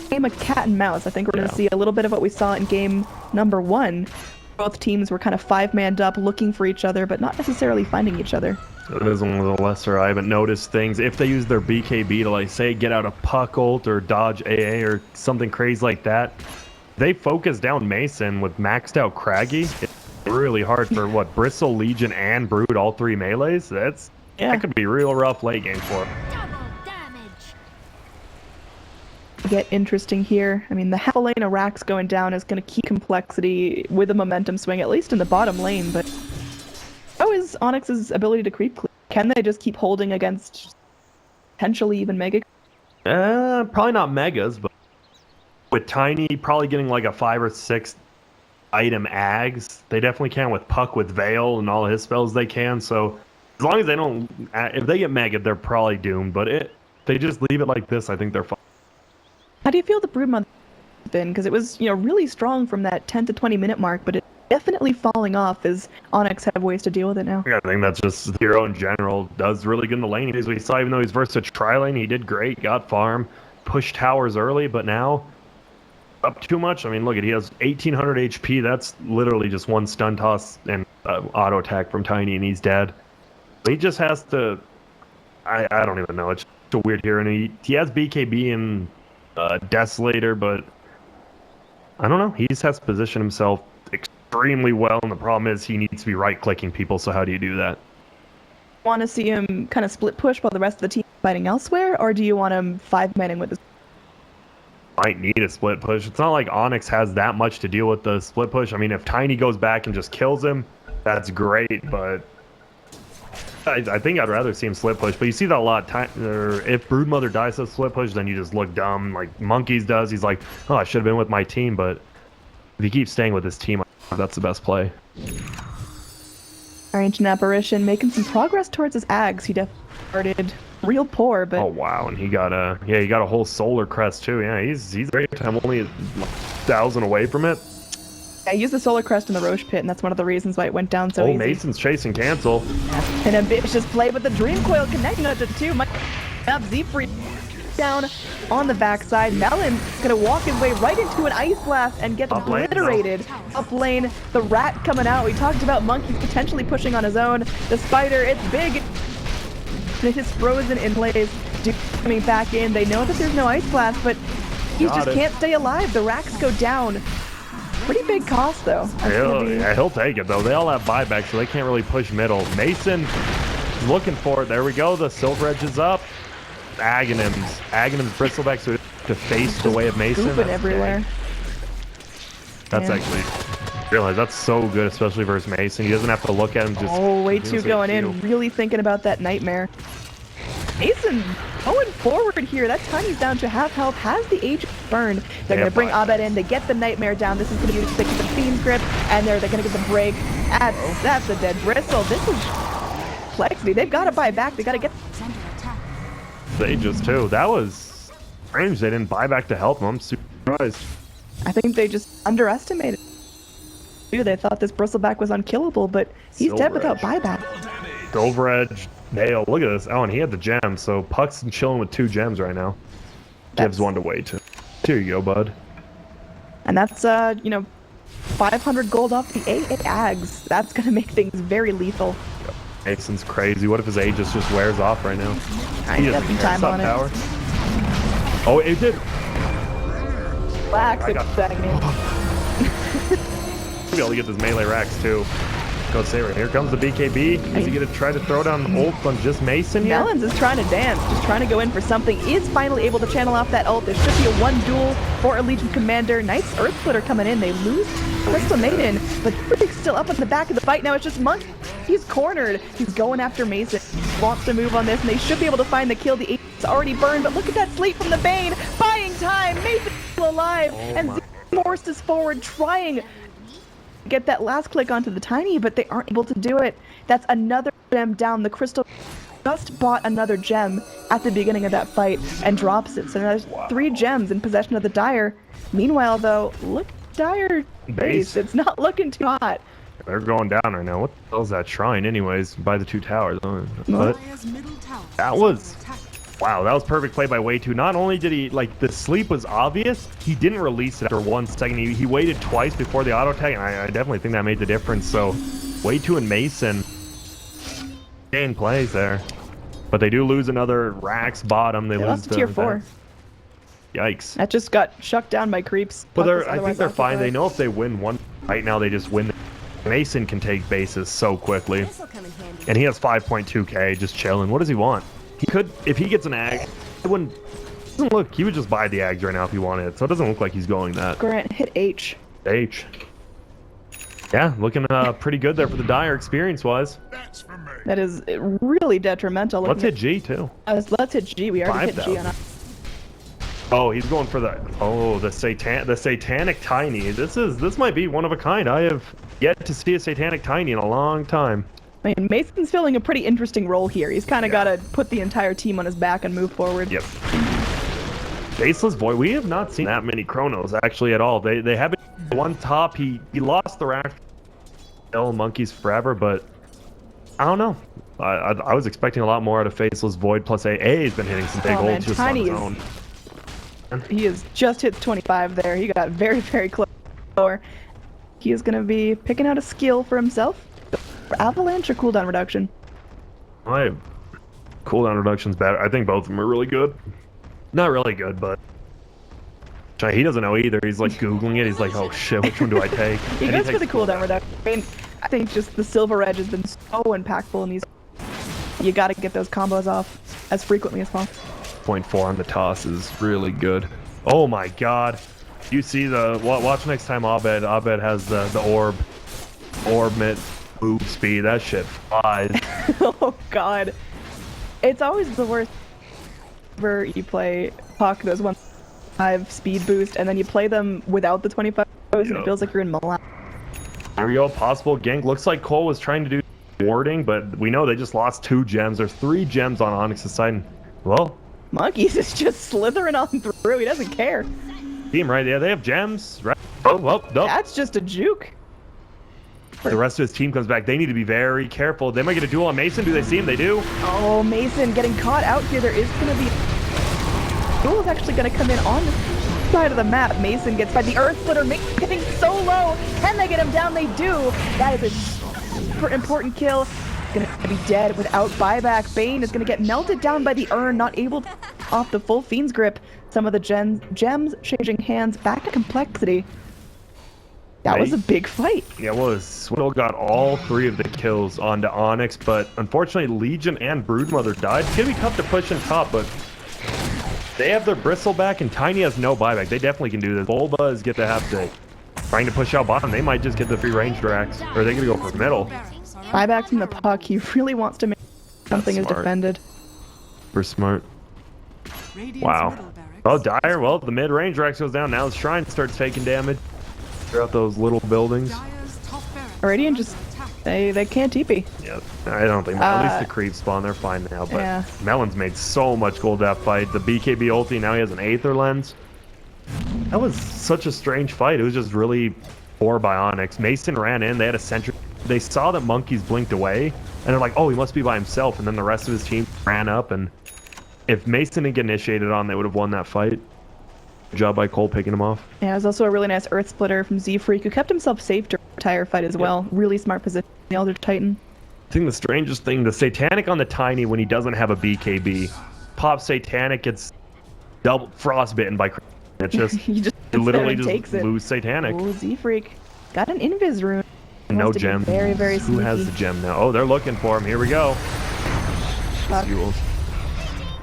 [SPEAKER 2] game of cat and mouse. I think we're going to see a little bit of what we saw in game number 1. Both teams were kind of 5-manned up, looking for each other, but not necessarily finding each other.
[SPEAKER 3] It is one of the lesser I haven't noticed things. If they use their BKB to, like, say, get out a puck ult or dodge AA or something crazy like that, they focus down Mason with maxed out Craggy. It's really hard for, what, Bristle, Legion, and Brood, all 3 melees? That could be real rough late game for them.
[SPEAKER 4] Double damage.
[SPEAKER 2] Get interesting here. I mean, the half a lane of Rax going down is going to keep complexity with a momentum swing, at least in the bottom lane, but how is Onyx's ability to creep clear? Can they just keep holding against potentially even Mega?
[SPEAKER 3] Probably not Megas, but with Tiny probably getting like a 5 or 6 item Ags, they definitely can with Puck, with Veil, and all his spells they can, so as long as they don't, if they get Mega, they're probably doomed, but if they just leave it like this, I think they're fine.
[SPEAKER 2] How do you feel the Broodmother has been? Because it was, really strong from that 10 to 20 minute mark, but it's definitely falling off as Onyx have ways to deal with it now.
[SPEAKER 3] I think that's just the hero in general. Does really good in the lane. As we saw, even though he's versus a tri-lane, he did great, got farm, pushed towers early, but now up too much. I mean, look at, he has 1800 HP. That's literally just one stun toss and auto attack from Tiny, and he's dead. He just has to, I don't even know. It's so weird here, and he has BKB and Desolator, but I don't know. He just has to position himself extremely well, and the problem is he needs to be right-clicking people, so how do you do that?
[SPEAKER 2] Want to see him kind of split push while the rest of the team is fighting elsewhere, or do you want him 5-manning with his...
[SPEAKER 3] Might need a split push. It's not like Onyx has that much to deal with the split push. I mean, if Tiny goes back and just kills him, that's great, but I think I'd rather see him split push. But you see that a lot. If Broodmother dies to split push, then you just look dumb. Like Monkeys does. He's like, oh, I should have been with my team. But if he keeps staying with his team, that's the best play.
[SPEAKER 2] Our Ancient Apparition making some progress towards his Ags. He definitely started real poor, but...
[SPEAKER 3] Oh, wow. And he got a whole Solar Crest, too. Yeah, he's great. I'm only 1,000 away from it.
[SPEAKER 2] I used the Solar Crest in the Roche Pit, and that's one of the reasons why it went down so easy.
[SPEAKER 3] Mason's chasing cancel.
[SPEAKER 2] An ambitious play with the Dream Coil connecting it to 2. Might have Zephyr down on the backside. Melon gonna walk his way right into an Ice Blast and get obliterated. Up lane, the Rat coming out. We talked about Monkeys potentially pushing on his own. The Spider, it's big. It is frozen in place. Duke coming back in. They know that there's no Ice Blast, but he just can't stay alive. The racks go down. Pretty big cost, though.
[SPEAKER 3] He'll take it, though. They all have buyback, so they can't really push middle. Mason is looking for it. There we go. The Silver Edge is up. Aghanim's Bristleback, so to face the way of Mason.
[SPEAKER 2] That's everywhere.
[SPEAKER 3] That's actually... Realize that's so good, especially versus Mason. He doesn't have to look at him. Just
[SPEAKER 2] way too going in. Really thinking about that Nightmare. Mason going forward here. That Tiny's down to half health. Has the Age burned. They're going to bring Abed in. They get the Nightmare down. This is going to be the Fiend's Grip. And they're going to get the break. That's a dead Bristle. This is complexity. They've got to buy back. They got to get...
[SPEAKER 3] The Aegis, too. That was strange. They didn't buy back to help him. I'm super surprised.
[SPEAKER 2] I think they just underestimated. They thought this Bristleback was unkillable, but he's dead without buyback.
[SPEAKER 3] Silver Edge, nail. Look at this. Oh, and he had the gem, so Puck's chilling with 2 gems right now. Gives one to Way2. Here you go, bud.
[SPEAKER 2] And that's, 500 gold off the AA Ags. That's going to make things very lethal.
[SPEAKER 3] Mason's crazy. What if his Aegis just wears off right now?
[SPEAKER 2] He got some time on it.
[SPEAKER 3] Oh, it did.
[SPEAKER 2] Relax, it's stagnant.
[SPEAKER 3] Be able to get this melee racks too. Go Saber. Here comes the BKB. Is he gonna try to throw down ult on just Mason here?
[SPEAKER 2] Melons is trying to dance, just trying to go in for something. Is finally able to channel off that ult. There should be a 1 duel for a Legion Commander. Nice Earth Splitter coming in. They lose Crystal Maiden, but Frig's still up in the back of the fight. Now it's just Monk. He's cornered. He's going after Mason. Wants to move on this, and they should be able to find the kill. The 8 is already burned, but look at that sleep from the Bane. Buying time. Mason still alive, and forced us forward, trying get that last click onto the Tiny, but they aren't able to do it. That's another gem down. The Crystal just bought another gem at the beginning of that fight and drops it. So there's 3 gems in possession of the Dire. Meanwhile, though, look at Dire base. It's not looking too hot.
[SPEAKER 3] They're going down right now. What the hell is that shrine anyways? By the 2 towers. But that was... Wow, that was perfect play by Way2. Not only did he, the sleep was obvious, he didn't release it after 1 second. He waited twice before the auto tag, and I definitely think that made the difference. So, Way2 and Mason, gain plays there. But they do lose another Rax bottom. They lose
[SPEAKER 2] lost to tier 4.
[SPEAKER 3] Yikes.
[SPEAKER 2] That just got shut down by creeps.
[SPEAKER 3] But
[SPEAKER 2] Puck was
[SPEAKER 3] I think
[SPEAKER 2] otherwise
[SPEAKER 3] they're fine. They
[SPEAKER 2] occupied.
[SPEAKER 3] know if they win one right now, they just win. Mason can take bases so quickly. And he has 5.2k just chilling. What does he want? He could, if he gets an ag, it wouldn't, doesn't look, he would just buy the ags right now if he wanted it. So it doesn't look like he's going that.
[SPEAKER 2] Grant, hit H.
[SPEAKER 3] H. Yeah, looking pretty good there for the Dire experience-wise.
[SPEAKER 2] That is really detrimental.
[SPEAKER 3] Let's hit G, too.
[SPEAKER 2] Let's hit G. We already hit G on
[SPEAKER 3] 5,000.
[SPEAKER 2] our...
[SPEAKER 3] Oh, he's going for the satanic tiny. This might be one of a kind. I have yet to see a satanic tiny in a long time.
[SPEAKER 2] I mean, Mason's filling a pretty interesting role here. He's kind of got to put the entire team on his back and move forward.
[SPEAKER 3] Yep. Faceless Void. We have not seen that many Chronos actually at all. They haven't. One top. He lost the rack. Monkeys forever, but I don't know. I was expecting a lot more out of Faceless Void. Plus AA has been hitting some big ults just on his own.
[SPEAKER 2] He has just hit 25 there. He got very, very close. He is going to be picking out a skill for himself. Avalanche or cooldown reduction?
[SPEAKER 3] My cooldown reduction's better. I think both of them are really good. Not really good, but he doesn't know either. He's like Googling it. He's like, oh shit, which one do I take?
[SPEAKER 2] He goes for the cooldown reduction. I mean, I think just the Silver Edge has been so impactful in these. You got to get those combos off as frequently as possible.
[SPEAKER 3] 0.4 on the toss is really good. Oh my god. You see the... Watch next time Abed. Abed has the orb mid move speed. That shit flies.
[SPEAKER 2] Oh god. It's always the worst whenever you play Puck, those 1.5 speed boost, and then you play them without the 25 boost, and it feels like you're in Milan.
[SPEAKER 3] There we go. Possible gank. Looks like coL was trying to do warding, but we know they just lost 2 gems. There's 3 gems on Onyx's side. And, well...
[SPEAKER 2] Monkeys is just slithering on through. He doesn't care.
[SPEAKER 3] Team right there. They have gems. Right. Oh, well, no.
[SPEAKER 2] That's just a juke.
[SPEAKER 3] The rest of his team comes back. They need to be very careful. They might get a duel on Mason. Do they see him? They do.
[SPEAKER 2] Oh, Mason getting caught out here. There is going to be... Duel is actually going to come in on the side of the map. Mason gets by the Earth Splitter. Mason getting so low. Can they get him down? They do. That is a super important kill. Gonna be dead without buyback. Bane is gonna get melted down by the urn, not able to off the full Fiend's grip. Some of the gems changing hands back to complexity. That was a big fight.
[SPEAKER 3] Yeah, it was. Swindle got all 3 of the kills onto Onyx, but unfortunately Legion and Broodmother died. It's gonna be tough to push in top, but they have their Bristle back and Tiny has no buyback. They definitely can do this. Bulba is gonna have to trying to push out bottom. They might just get the free range Drax, or they're gonna go for middle.
[SPEAKER 2] Buyback from the Puck. He really wants to make something is defended.
[SPEAKER 3] Super smart. Wow. Oh, Dire. Well, the mid-range Rex goes down. Now the Shrine starts taking damage throughout those little buildings.
[SPEAKER 2] Radiant just... They can't TP.
[SPEAKER 3] Yeah, I don't think... at least the creep spawn. They're fine now. But
[SPEAKER 2] yeah.
[SPEAKER 3] Melon's made so much gold that fight. The BKB ulti, now he has an Aether Lens. That was such a strange fight. It was just really poor by Onyx. Mason ran in. They had a sentry. They saw that Monkeys blinked away, and they're like, oh, he must be by himself. And then the rest of his team ran up, and if Mason didn't get initiated on, they would have won that fight. Good job by coL picking him off.
[SPEAKER 2] Yeah, it was also a really nice Earth Splitter from Z-Freak, who kept himself safe during the entire fight as well. Really smart position, the Elder Titan.
[SPEAKER 3] I think the strangest thing, the Satanic on the Tiny when he doesn't have a BKB. Pop Satanic gets double frostbitten by it's just,
[SPEAKER 2] you
[SPEAKER 3] literally
[SPEAKER 2] takes
[SPEAKER 3] just lose Satanic.
[SPEAKER 2] Oh, Z-Freak. Got an Invis rune.
[SPEAKER 3] No gem.
[SPEAKER 2] Very, very
[SPEAKER 3] Who has
[SPEAKER 2] sneaky.
[SPEAKER 3] the gem now? Oh, they're looking for him. Here we go. Duels.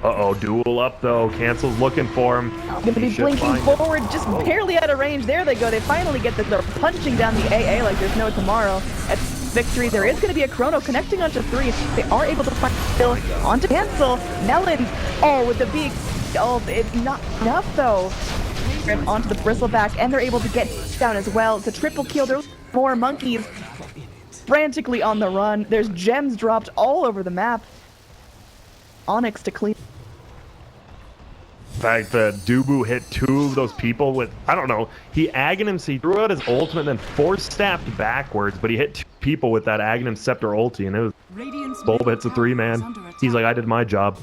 [SPEAKER 3] Uh-oh, duel up though. Cancel's looking for him.
[SPEAKER 2] Gonna be blinking forward, just barely out of range. There they go. They finally get they're punching down the AA like there's no tomorrow. At victory, there is gonna be a chrono connecting onto 3. They are able to find still onto Cancel. Melon, oh, with the beak. Oh, it's not enough though. Grip onto the bristleback, and they're able to get down as well. It's a triple kill. There's more Monkeys frantically on the run. There's gems dropped all over the map. Onyx to clean.
[SPEAKER 3] In fact, Dubu hit 2 of those people with, I don't know, he Aghanim, he threw out his ultimate and then force-stabbed backwards, but he hit 2 people with that Aghanim Scepter ulti, and it was Bulba hits a 3-man. He's like, I did my job.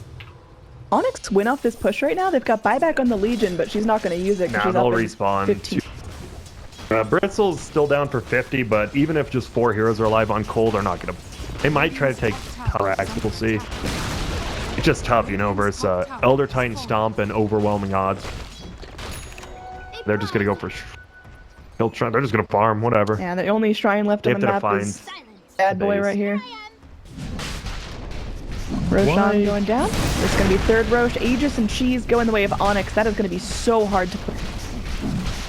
[SPEAKER 2] Onyx win off this push right now. They've got buyback on the Legion, but she's not going to use it.
[SPEAKER 3] Nah,
[SPEAKER 2] she's
[SPEAKER 3] they'll
[SPEAKER 2] up in
[SPEAKER 3] respawn.
[SPEAKER 2] 15.
[SPEAKER 3] Bristle's still down for 50, but even if just 4 heroes are alive on coL, they're not going to... They might try to take tough. We'll see. It's just tough, you know, versus Elder Titan Stomp and overwhelming odds. They're just gonna go for kill shrine. They're just gonna farm, whatever.
[SPEAKER 2] Yeah, the only shrine left on the map is bad boy
[SPEAKER 3] base.
[SPEAKER 2] right here. Roshan going down. It's going to be third Roche. Aegis and Cheese go in the way of Onyx. That is going to be so hard to put.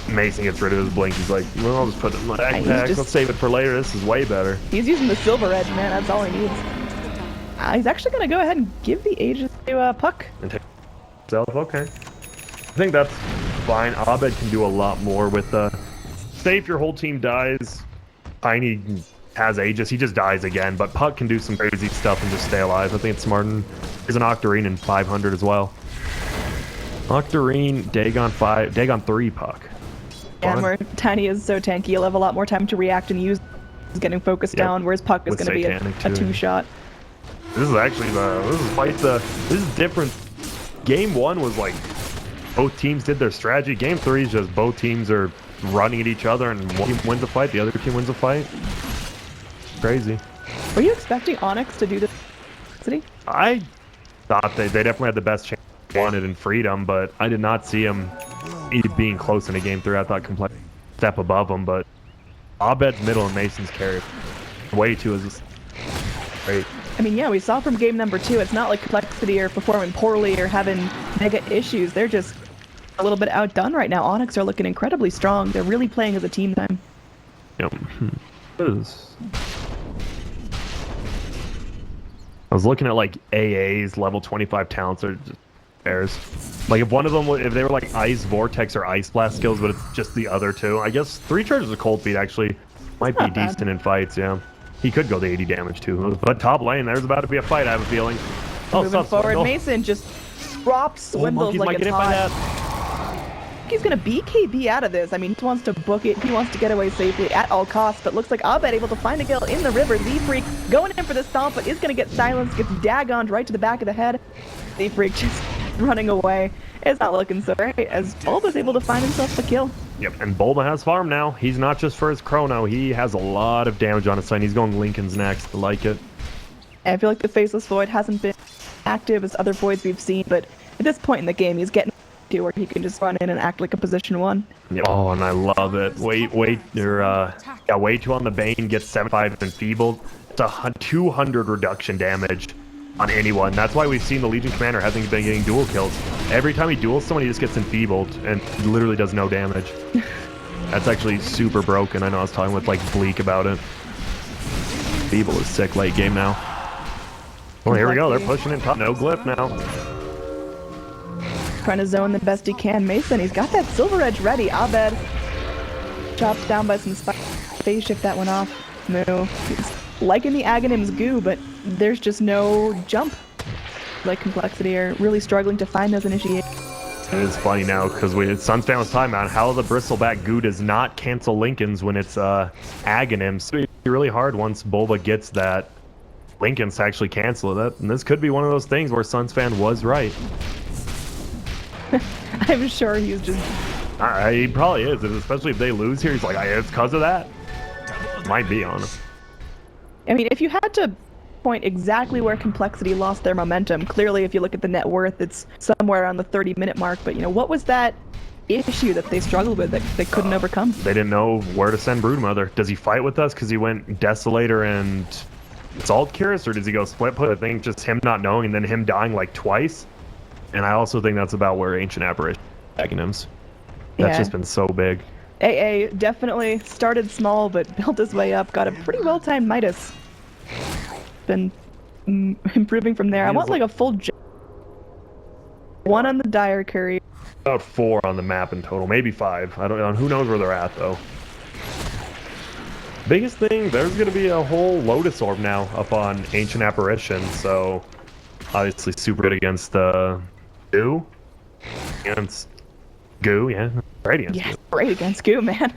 [SPEAKER 3] Mason gets rid of his blink. He's like, well, I'll just put it in my backpack. Let's save it for later. This is way better.
[SPEAKER 2] He's using the Silver Edge, man. That's all he needs. He's actually going to go ahead and give the Aegis to Puck.
[SPEAKER 3] And take himself. Okay. I think that's fine. Abed can do a lot more with say if your whole team dies, Tiny has Aegis, he just dies again, but Puck can do some crazy stuff and just stay alive. I think it's smart. And there's an Octarine in 500 as well. Octarine, Dagon 5, Dagon 3 Puck.
[SPEAKER 2] And where Tiny is so tanky, he'll have a lot more time to react and use getting focused down, whereas Puck is going to be a two-shot.
[SPEAKER 3] This is actually this is different. Game 1 was like both teams did their strategy. Game 3 is just both teams are running at each other and one team wins a fight, the other team wins a fight. Crazy.
[SPEAKER 2] Were you expecting Onyx to do this?
[SPEAKER 3] I thought they definitely had the best chance wanted in Freedom, but I did not see him being close in a game 3. I thought complete step above him, but Abed's middle and Mason's carry way too is great.
[SPEAKER 2] I mean, yeah, we saw from game number 2, it's not like Complexity are performing poorly or having mega issues. They're just a little bit outdone right now. Onyx are looking incredibly strong. They're really playing as a team time.
[SPEAKER 3] Yep. I was looking at like AA's level 25 talents are just bears. Like if one of them, if they were like Ice Vortex or Ice Blast skills, but it's just the other two. I guess 3 charges of Cold Feet actually might be decent in fights, yeah. He could go to 80 damage too. But top lane, there's about to be a fight, I have a feeling.
[SPEAKER 2] Moving forward, Mason just drops Swindles like it's hot. He's going to BKB out of this. I mean, he wants to book it. He wants to get away safely at all costs, but looks like Abed able to find a kill in the river. Z-Freak going in for the stomp, but is going to get silenced, gets dagoned right to the back of the head. Z-Freak just running away. It's not looking so great as Bulba's able to find himself a kill.
[SPEAKER 3] Yep, and Bulba has farm now. He's not just for his chrono. He has a lot of damage on his side. He's going Lincoln's next. I like it.
[SPEAKER 2] I feel like the Faceless Void hasn't been active as other Voids we've seen, but at this point in the game, he's getting to where he can just run in and act like a position 1.
[SPEAKER 3] Yep. Oh, and I love it. Wait, wait till on the Bane gets 75 enfeebled. It's a 200 reduction damage on anyone. That's why we've seen the Legion Commander hasn't been getting dual kills. Every time he duels someone, he just gets enfeebled and literally does no damage. That's actually super broken. I know I was talking with like Bleak about it. Feeble is sick late game now. Well, here we go. They're pushing it top. No glyph now.
[SPEAKER 2] Trying to zone the best he can. Mason, he's got that Silver Edge ready. Abed chopped down by some phase shift that went off. No. He's liking the Aghanim's goo, but there's just no jump. Like Complexity are really struggling to find those initiations.
[SPEAKER 3] It is funny now because Sunsfan was talking about how the Bristleback goo does not cancel Lincolns when it's Aghanim. So it'd be really hard once Bulba gets that Lincolns to actually cancel it. And this could be one of those things where Sunsfan was right.
[SPEAKER 2] I'm sure he's just...
[SPEAKER 3] He probably is, especially if they lose here. He's like, it's because of that. Might be on him.
[SPEAKER 2] I mean, if you had to point exactly where Complexity lost their momentum, clearly if you look at the net worth, it's somewhere around the 30-minute mark. But, you know, what was that issue that they struggled with that they couldn't overcome?
[SPEAKER 3] They didn't know where to send Broodmother. Does he fight with us because he went Desolator and Salt Curus, or does he go Split Put? I think just him not knowing and then him dying like twice. And I also think that's about where Ancient Apparition Aghanims. That's just been so big.
[SPEAKER 2] AA definitely started small, but built his way up. Got a pretty well-timed Midas. Been improving from there. I want like a full... 1 on the Dire Curry.
[SPEAKER 3] About 4 on the map in total. Maybe 5. I don't know. Who knows where they're at, though. Biggest thing, there's going to be a whole Lotus Orb now up on Ancient Apparition, so... Obviously super good against Goo. Against Goo, yeah. Right against Goo.
[SPEAKER 2] Right against Goo, man.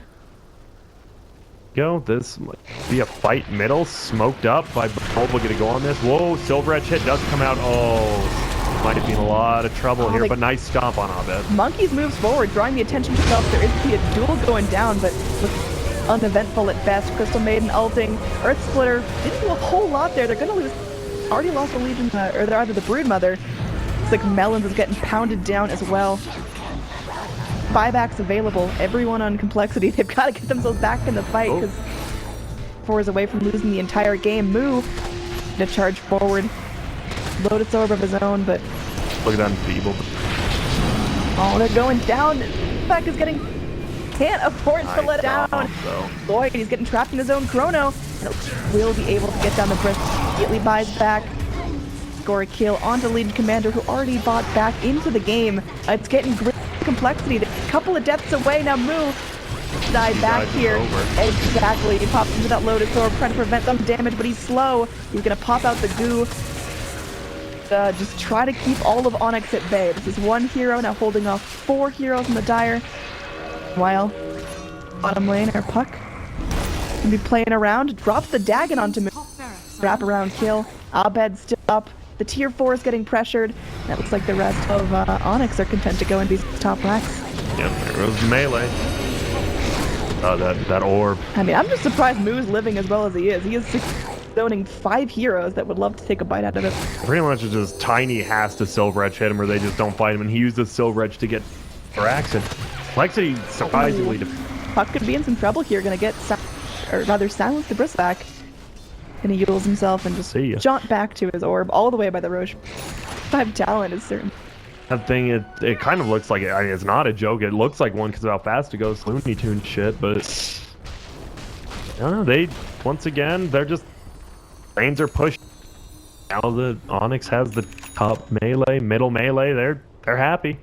[SPEAKER 3] This might be a fight middle, smoked up by Bulba. Gonna go on this. Whoa, Silver Edge hit does come out. Oh, might have been a lot of trouble here, but nice stomp on Abed.
[SPEAKER 2] Monkeys moves forward, drawing the attention to himself. There is to be a duel going down, but looks uneventful at best. Crystal Maiden ulting. Earth Splitter didn't do a whole lot there. They're gonna lose already lost the Legion, or they're either the Broodmother. It's like Melons is getting pounded down as well. Buybacks available. Everyone on Complexity, they've got to get themselves back in the fight because 4 is away from losing the entire game. Moo to charge forward. Lotus Orb of his own, but
[SPEAKER 3] Look at that enfeebled.
[SPEAKER 2] oh, they're going down. Back is getting can't afford to let down. Lloyd, he's getting trapped in his own chrono. Will be able to get down the bridge. Immediately buys back. Score a kill onto Legion Commander, who already bought back into the game. It's getting great Complexity. They're a couple of deaths away now. Moo died back here. Exactly. He pops into that Lotus Orb, trying to prevent some damage, but he's slow. He's gonna pop out the goo. Just try to keep all of Onyx at bay. This is one hero now holding off 4 heroes in the Dire. While bottom lane, our Puck can be playing around, drops the Dagon onto Moo.
[SPEAKER 5] Top barracks.
[SPEAKER 2] Wrap around kill. Abed still up. The tier 4 is getting pressured. That looks like the rest of Onyx are content to go in these top racks.
[SPEAKER 3] Yep, there goes melee. Oh, that orb.
[SPEAKER 2] I mean, I'm just surprised Moo's living as well as he is. He is zoning 5 heroes that would love to take a bite out of it.
[SPEAKER 3] Pretty much it's just Tiny has to Silver Edge hit him or they just don't fight him, and he uses Silver Edge to get Araxin. Complexity surprisingly
[SPEAKER 2] Puck could be in some trouble here. Gonna get, or rather silence the Bristback. And he heals himself and just jaunt back to his orb all the way by the Roche. 5 talent is certain.
[SPEAKER 3] That thing, it kind of looks like it. I mean, it's not a joke. It looks like one because of how fast it goes. Looney Tunes shit, but I don't know. They once again, they're just lanes are pushed. Now the Onyx has the top melee, middle melee. They're happy.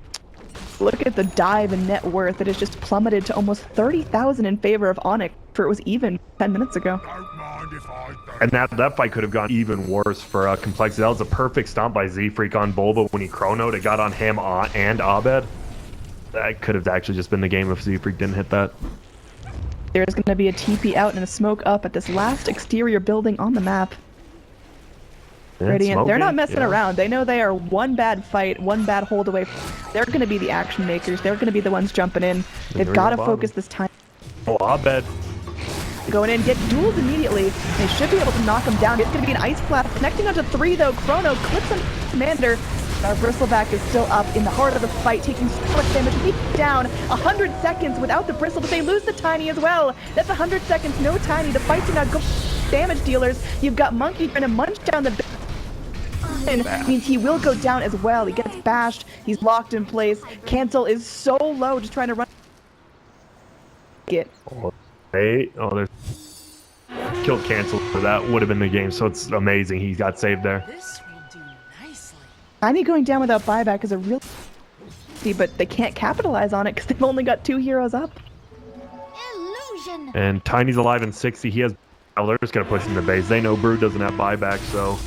[SPEAKER 2] Look at the dive and net worth. It has just plummeted to almost 30,000 in favor of Onyx, for it was even 10 minutes ago.
[SPEAKER 3] And that fight could have gone even worse for Complexity. That was a perfect stomp by Z-Freak on Bulba when he chronoed. It got on him and Abed. That could have actually just been the game if Z-Freak didn't hit that.
[SPEAKER 2] There's going to be a TP out and a smoke up at this last exterior building on the map.
[SPEAKER 3] Yeah,
[SPEAKER 2] Radiant, they're not messing around. They know they are one bad fight, one bad hold away. They're going to be the action makers. They're going to be the ones jumping in. They've got to focus this time.
[SPEAKER 3] Oh, Abed.
[SPEAKER 2] Going in, get duels immediately. They should be able to knock him down. It's going to be an Ice Blast. Connecting onto 3, though. Chrono clips on Commander. Our Bristleback is still up in the heart of the fight, taking so much damage. He's down 100 seconds without the Bristle, but they lose the Tiny as well. That's 100 seconds, no Tiny. The fights are now good damage dealers. You've got Monkey trying to munch down the means he will go down as well. He gets bashed. He's locked in place. Cancel is so low, just trying to run. There's
[SPEAKER 3] Killed Cancel for that would have been the game, so it's amazing he got saved there.
[SPEAKER 5] This will do nicely.
[SPEAKER 2] Tiny going down without buyback is a real but they can't capitalize on it because they've only got 2 heroes up.
[SPEAKER 4] Illusion.
[SPEAKER 3] And Tiny's alive in 60. He has. Oh, they're just gonna push him to base. They know Brood doesn't have buyback, so.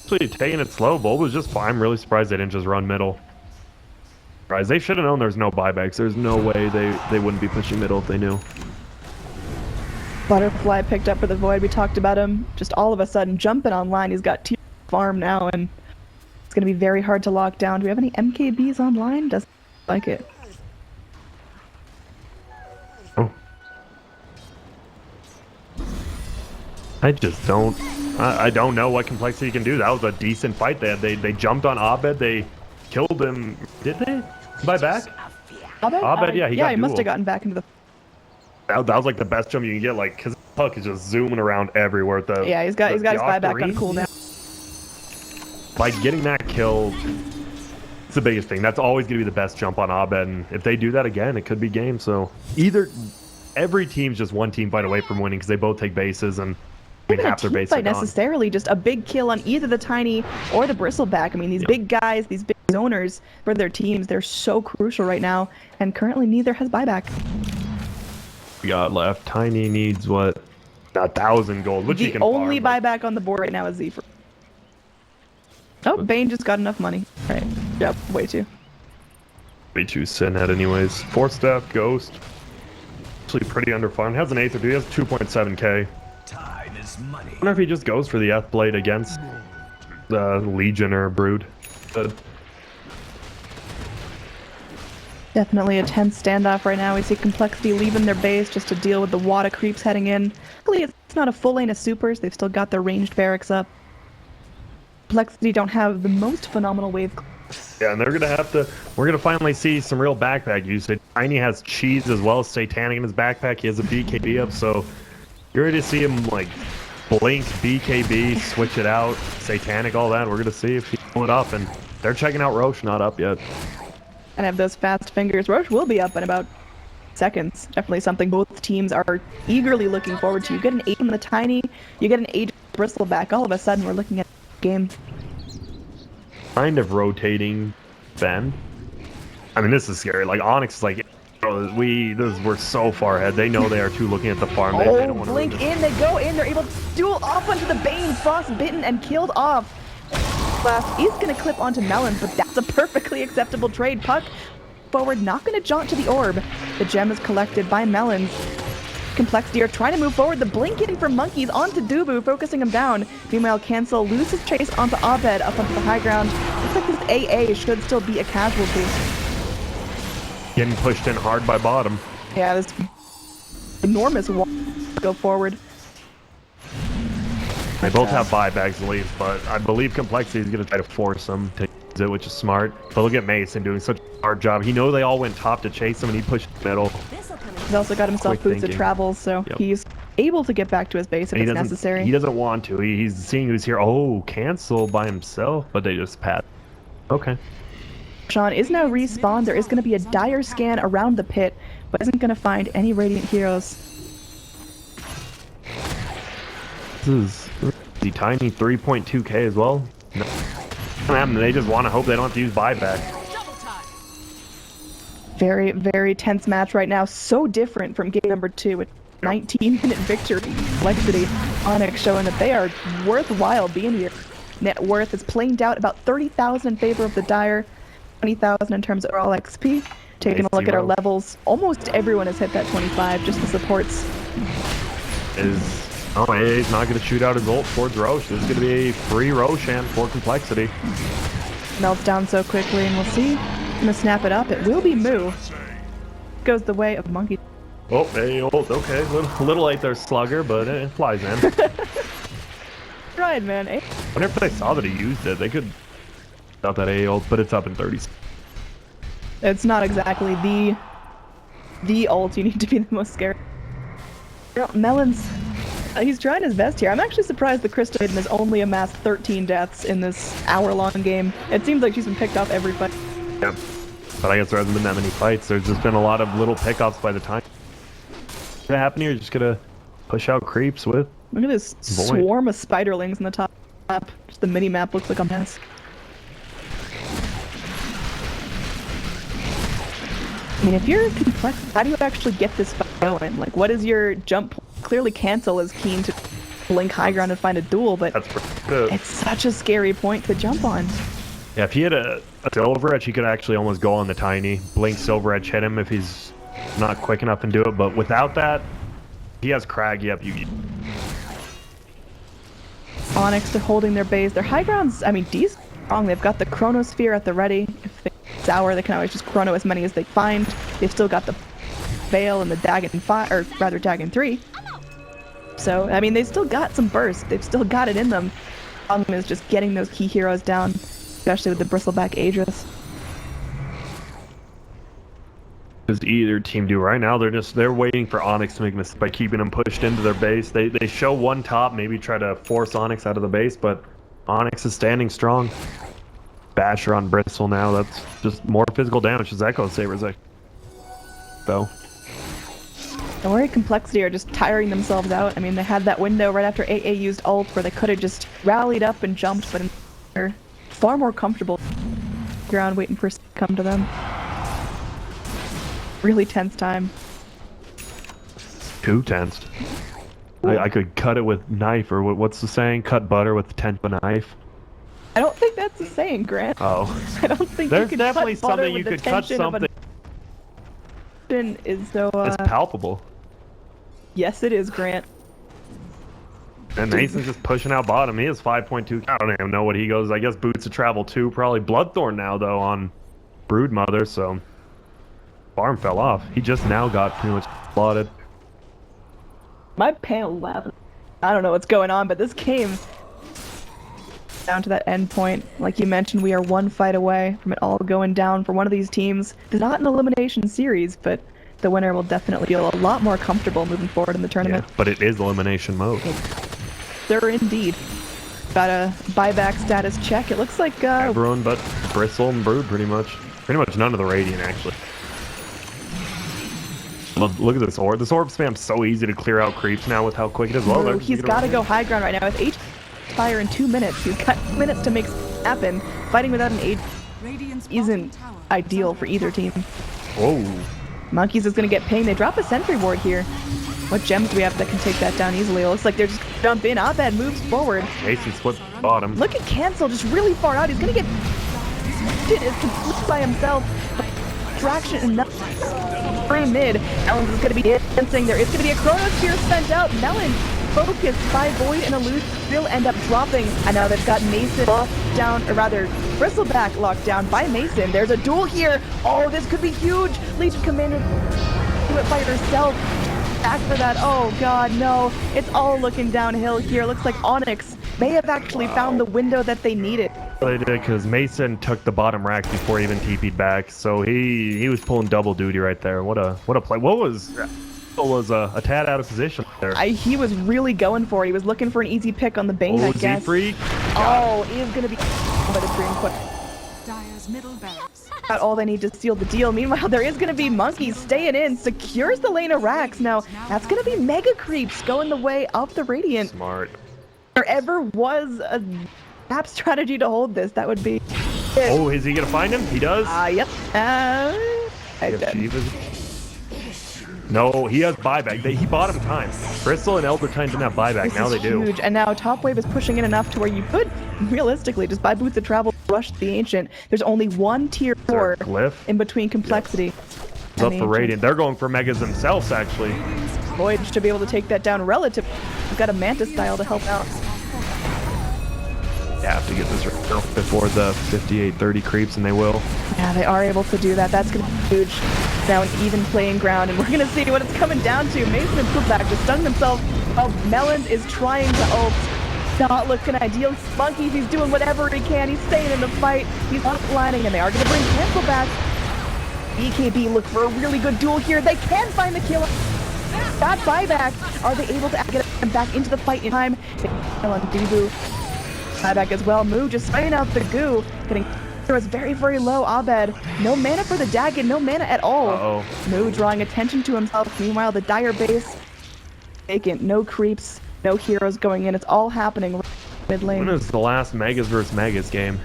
[SPEAKER 3] Actually, taking it slow. Bulba's just fine. I'm really surprised they didn't just run middle. Surprised. They should have known there's no buybacks. There's no way they wouldn't be pushing middle if they knew.
[SPEAKER 2] Butterfly picked up for the Void. We talked about him just all of a sudden jumping online. He's got tier farm now, and it's going to be very hard to lock down. Do we have any MKBs online? Doesn't like it.
[SPEAKER 3] Oh. I just don't. I don't know what Complexity can do. That was a decent fight they had. They jumped on Abed. They killed him. Did they? Buy back? Abed, yeah, he
[SPEAKER 2] must have gotten back into the.
[SPEAKER 3] That was like the best jump you can get, like, because Puck is just zooming around everywhere. He's got
[SPEAKER 2] his buyback on cooldown.
[SPEAKER 3] By getting that kill, it's the biggest thing. That's always going to be the best jump on Abed, and if they do that again, it could be game. So every team's just one team fight away from winning because they both take bases, and I mean, half their base are gone.
[SPEAKER 2] Necessarily just a big kill on either the Tiny or the Bristleback. I mean, these big guys, these big zoners for their teams, they're so crucial right now, and currently neither has buyback.
[SPEAKER 3] We got left. Tiny needs what? 1,000 gold, which he can
[SPEAKER 2] farm. The only
[SPEAKER 3] buyback
[SPEAKER 2] buyback on the board right now is Z. Oh, Bane just got enough money. Right. Yep, way too.
[SPEAKER 3] Way too Sinhead anyways. 4-step, Ghost. Actually pretty underfarmed. Has an Aether, dude. He has 2.7k.
[SPEAKER 6] Time is money.
[SPEAKER 3] I wonder if he just goes for the F-Blade against the Legion or Brood.
[SPEAKER 2] Definitely a tense standoff right now. We see Complexity leaving their base just to deal with the Wada creeps heading in. Luckily, it's not a full lane of supers. They've still got their ranged barracks up. Complexity don't have the most phenomenal wave.
[SPEAKER 3] Yeah, and they're gonna have to. We're gonna finally see some real backpack usage. Tiny has cheese as well as Satanic in his backpack. He has a BKB up, so you're ready to see him like blink BKB, switch it out, Satanic, all that. We're gonna see if he can pull it up, and they're checking out Roche, not up yet.
[SPEAKER 2] And have those fast fingers. Roche will be up in about seconds. Definitely something both teams are eagerly looking forward to. You get an 8 from the Tiny, you get an 8 Bristleback. All of a sudden, we're looking at a game.
[SPEAKER 3] Kind of rotating Ben. I mean, this is scary. Like Onyx is like, bro, we're so far ahead. They know they are too looking at the farm. They don't want to
[SPEAKER 2] blink in, they go in, they're able to duel off onto the Bane, frostbitten and killed off. Blast is going to clip onto Melon, but that's a perfectly acceptable trade. Puck forward, not going to jaunt to the orb. The gem is collected by Melons. Complexity are trying to move forward. The blink in from Monkeys onto Dubu, focusing him down. Meanwhile, Cancel loses chase onto Abed up onto the high ground. Looks like this AA should still be a casualty.
[SPEAKER 3] Getting pushed in hard by bottom.
[SPEAKER 2] Yeah, this enormous wall go forward.
[SPEAKER 3] They both have buybacks to leave, but I believe Complexity is going to try to force them to use it, which is smart. But look at Mason doing such a hard job. He knows they all went top to chase him, and he pushed middle.
[SPEAKER 2] He's also got himself boots of travel, so he's able to get back to his base if it's necessary.
[SPEAKER 3] He doesn't want to. He's seeing who's here. Oh, Cancel by himself, but they just pat. Okay.
[SPEAKER 2] Sean is now respawned. There is going to be a dire scan around the pit, but isn't going to find any Radiant heroes.
[SPEAKER 3] This is the tiny 3.2k as well. No. They just want to hope they don't have to use buyback.
[SPEAKER 2] Very, very tense match right now. So different from game number 2 with 19-minute victory. Complexity, Onyx showing that they are worthwhile being here. Net worth is planed out about 30,000 in favor of the Dire, 20,000 in terms of overall XP. Taking a look at our levels, almost everyone has hit that 25, just the supports.
[SPEAKER 3] He's not going to shoot out his ult towards Roche. This is going to be a free Roshan for Complexity.
[SPEAKER 2] Melts down so quickly, and we'll see. Gonna snap it up. It will be Moo. Goes the way of Monkey.
[SPEAKER 3] Oh, hey, ult. Okay, a little late there, Slugger, but it flies in.
[SPEAKER 2] Right, man.
[SPEAKER 3] I wonder if they saw that he used it. They could out that A ult, but it's up in 30.
[SPEAKER 2] It's not exactly the ult you need to be the most scared. Melons, he's trying his best here. I'm actually surprised the Crystal Maiden has only amassed 13 deaths in this hour-long game. It seems like she's been picked off every fight.
[SPEAKER 3] Yeah, but I guess there hasn't been that many fights. There's just been a lot of little pickups by the time. What's gonna happen here? You're just gonna push out creeps with.
[SPEAKER 2] Look at this swarm of spiderlings in the top. Just the mini-map looks like a mess. I mean, if you're complex, how do you actually get this fight going? Like, what is your jump? Clearly, Cancel is keen to blink high ground and find a duel, but it's such a scary point to jump on.
[SPEAKER 3] Yeah, if he had a Silver Edge, he could actually almost go on the Tiny. Blink Silver Edge, hit him if he's not quick enough and do it. But without that, he has Crag. Yep,
[SPEAKER 2] Onyx, they're holding their base. Their high ground's, I mean, D's strong. They've got the Chronosphere at the ready. If they sour, they can always just Chrono as many as they find. They've still got the Veil and the Dagon 5, or rather Dagon 3. So, I mean, they've still got some burst. They've still got it in them. The problem is just getting those key heroes down, especially with the Bristleback Aegis.
[SPEAKER 3] Does either team do right now? They're waiting for Onyx to make a mistake by keeping them pushed into their base. They show one top, maybe try to force Onyx out of the base, but Onyx is standing strong. Basher on Bristle now. That's just more physical damage as Echo Sabers. Though.
[SPEAKER 2] Don't worry, Complexity are just tiring themselves out. I mean, they had that window right after AA used ult where they could have just rallied up and jumped, but they're far more comfortable ground waiting for us to come to them. Really tense time.
[SPEAKER 3] Too tense. I could cut it with knife, or what's the saying? Cut butter with the tenth of a knife.
[SPEAKER 2] I don't think that's the saying, Grant.
[SPEAKER 3] Oh.
[SPEAKER 2] I don't think
[SPEAKER 3] there's
[SPEAKER 2] you can
[SPEAKER 3] definitely
[SPEAKER 2] cut butter
[SPEAKER 3] something
[SPEAKER 2] with
[SPEAKER 3] you
[SPEAKER 2] the
[SPEAKER 3] could cut something.
[SPEAKER 2] Is so.
[SPEAKER 3] It's palpable.
[SPEAKER 2] Yes, it is, Grant.
[SPEAKER 3] And Mason's just pushing out bottom. He has 5.2. I don't even know what he goes. I guess Boots of Travel 2. Probably Bloodthorn now, though, on Broodmother, so... Farm fell off. He just now got pretty much slotted.
[SPEAKER 2] My panel laughing. I don't know what's going on, but this game down to that end point. Like you mentioned, we are one fight away from it all going down for one of these teams. It's not an elimination series, but the winner will definitely feel a lot more comfortable moving forward in the tournament.
[SPEAKER 3] Yeah, but it is elimination mode.
[SPEAKER 2] They're indeed. Got a buyback status check. It looks like
[SPEAKER 3] Everyone but Bristle and Brood, pretty much. Pretty much none of the Radiant, actually. Look at this orb. This orb spam's so easy to clear out creeps now with how quick it is. Well,
[SPEAKER 2] he's got to go high ground right now. With H fire in 2 minutes. He's got minutes to make happen. Fighting without an H isn't ideal for either team.
[SPEAKER 3] Whoa.
[SPEAKER 2] Monkeys is going to get pinged. They drop a sentry ward here. What gems do we have that can take that down easily? It looks like they're just jump in. Abed moves forward.
[SPEAKER 3] Jason split bottom.
[SPEAKER 2] Look at Cancel just really far out. He's going to get is complete by himself. Distraction enough. Free mid. Melons is going to be dancing. There is going to be a Chronosphere sent out. Melon focused by Void and Elude still end up dropping. And now they've got Mason locked down, or rather, Bristleback locked down by Mason. There's a duel here. Oh, this could be huge. Legion Commander do it by herself. Back for that. Oh god, no. It's all looking downhill here. Looks like Onyx may have actually found the window that they needed.
[SPEAKER 3] They did, because Mason took the bottom rack before he even TP'd back, so he was pulling double duty right there. What a play. What was a tad out of position there.
[SPEAKER 2] He was really going for it. He was looking for an easy pick on the Bane, I guess.
[SPEAKER 3] Z-Freak.
[SPEAKER 2] Oh, he is gonna be but it's green quick.
[SPEAKER 5] Dire's middle barracks.
[SPEAKER 2] Got all they need to seal the deal. Meanwhile, there is gonna be Monkeys staying in, secures the lane of racks. Now, that's gonna be mega creeps going the way of the Radiant.
[SPEAKER 3] Smart.
[SPEAKER 2] If there ever was a map strategy to hold this, that would be it.
[SPEAKER 3] Oh, is he gonna find him? He does?
[SPEAKER 2] Yep. I did.
[SPEAKER 3] No, he has buyback. He bought him time. Bristol and Elder Time didn't have buyback. Now they do.
[SPEAKER 2] Huge. And now Top Wave is pushing in enough to where you could, realistically, just buy Boots of Travel, rush the Ancient. There's only one tier 4
[SPEAKER 3] Glyph?
[SPEAKER 2] in between Complexity.
[SPEAKER 3] It's up for Radiant. They're going for Megas themselves, actually.
[SPEAKER 2] Void should be able to take that down relative. He's got a Mantis style to help out.
[SPEAKER 3] They have to get this right now before the 58-30 creeps, and they will.
[SPEAKER 2] Yeah, they are able to do that. That's going to be huge. Now an even playing ground, and we're going to see what it's coming down to. Mason and Poopback just stung themselves. Oh, Melons is trying to ult. Not looking ideal. Monkeys, he's doing whatever he can. He's staying in the fight. He's lining, and they are going to bring Cancel back. BKB look for a really good duel here. They can find the kill. That buyback. Are they able to get him back into the fight in time? They kill on Dubu. Buyback as well. Moo just spraying out the goo. Getting was very, very low. Abed. No mana for the Dagon. No mana at all.
[SPEAKER 3] Uh-oh.
[SPEAKER 2] Moo drawing attention to himself. Meanwhile, the Dire base vacant. No creeps. No heroes going in. It's all happening mid lane.
[SPEAKER 3] When is the last Megas versus Megas game?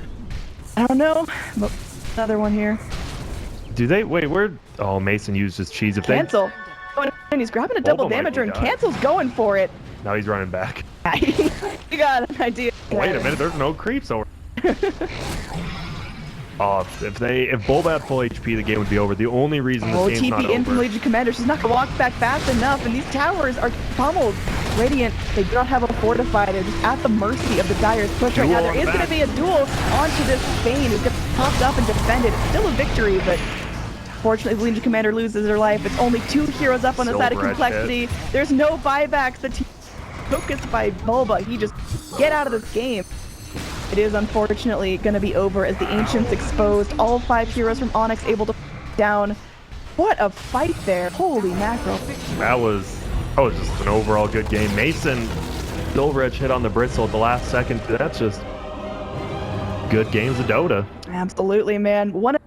[SPEAKER 2] I don't know. But another one here.
[SPEAKER 3] Do they? Wait, where? Oh, Mason used his cheese. If
[SPEAKER 2] Cancel. And he's grabbing a double damager, and Cancel's going for it.
[SPEAKER 3] Now he's running back.
[SPEAKER 2] You got an idea.
[SPEAKER 3] Wait a minute, there's no creeps over. Oh, if Bulb had full HP, the game would be over. The only reason this game's not
[SPEAKER 2] TP in from
[SPEAKER 3] over.
[SPEAKER 2] Legion Commander. She's not gonna walk back fast enough, and these towers are pummeled. Radiant, they do not have a fortified. They're just at the mercy of the Dire's push right now. There is gonna be a duel onto this Bane who's gonna popped up and defended. It's still a victory, but fortunately, the Legion Commander loses their life. It's only 2 heroes up on the side of Complexity. There's no buybacks. The team focused by Bulba. He just get out of this game. It is unfortunately going to be over as the Ancients exposed. All 5 heroes from Onyx able to down. What a fight there. Holy mackerel.
[SPEAKER 3] That was just an overall good game. Mason, Silver Edge hit on the Bristle at the last second. That's just good games of Dota.
[SPEAKER 2] Absolutely, man. One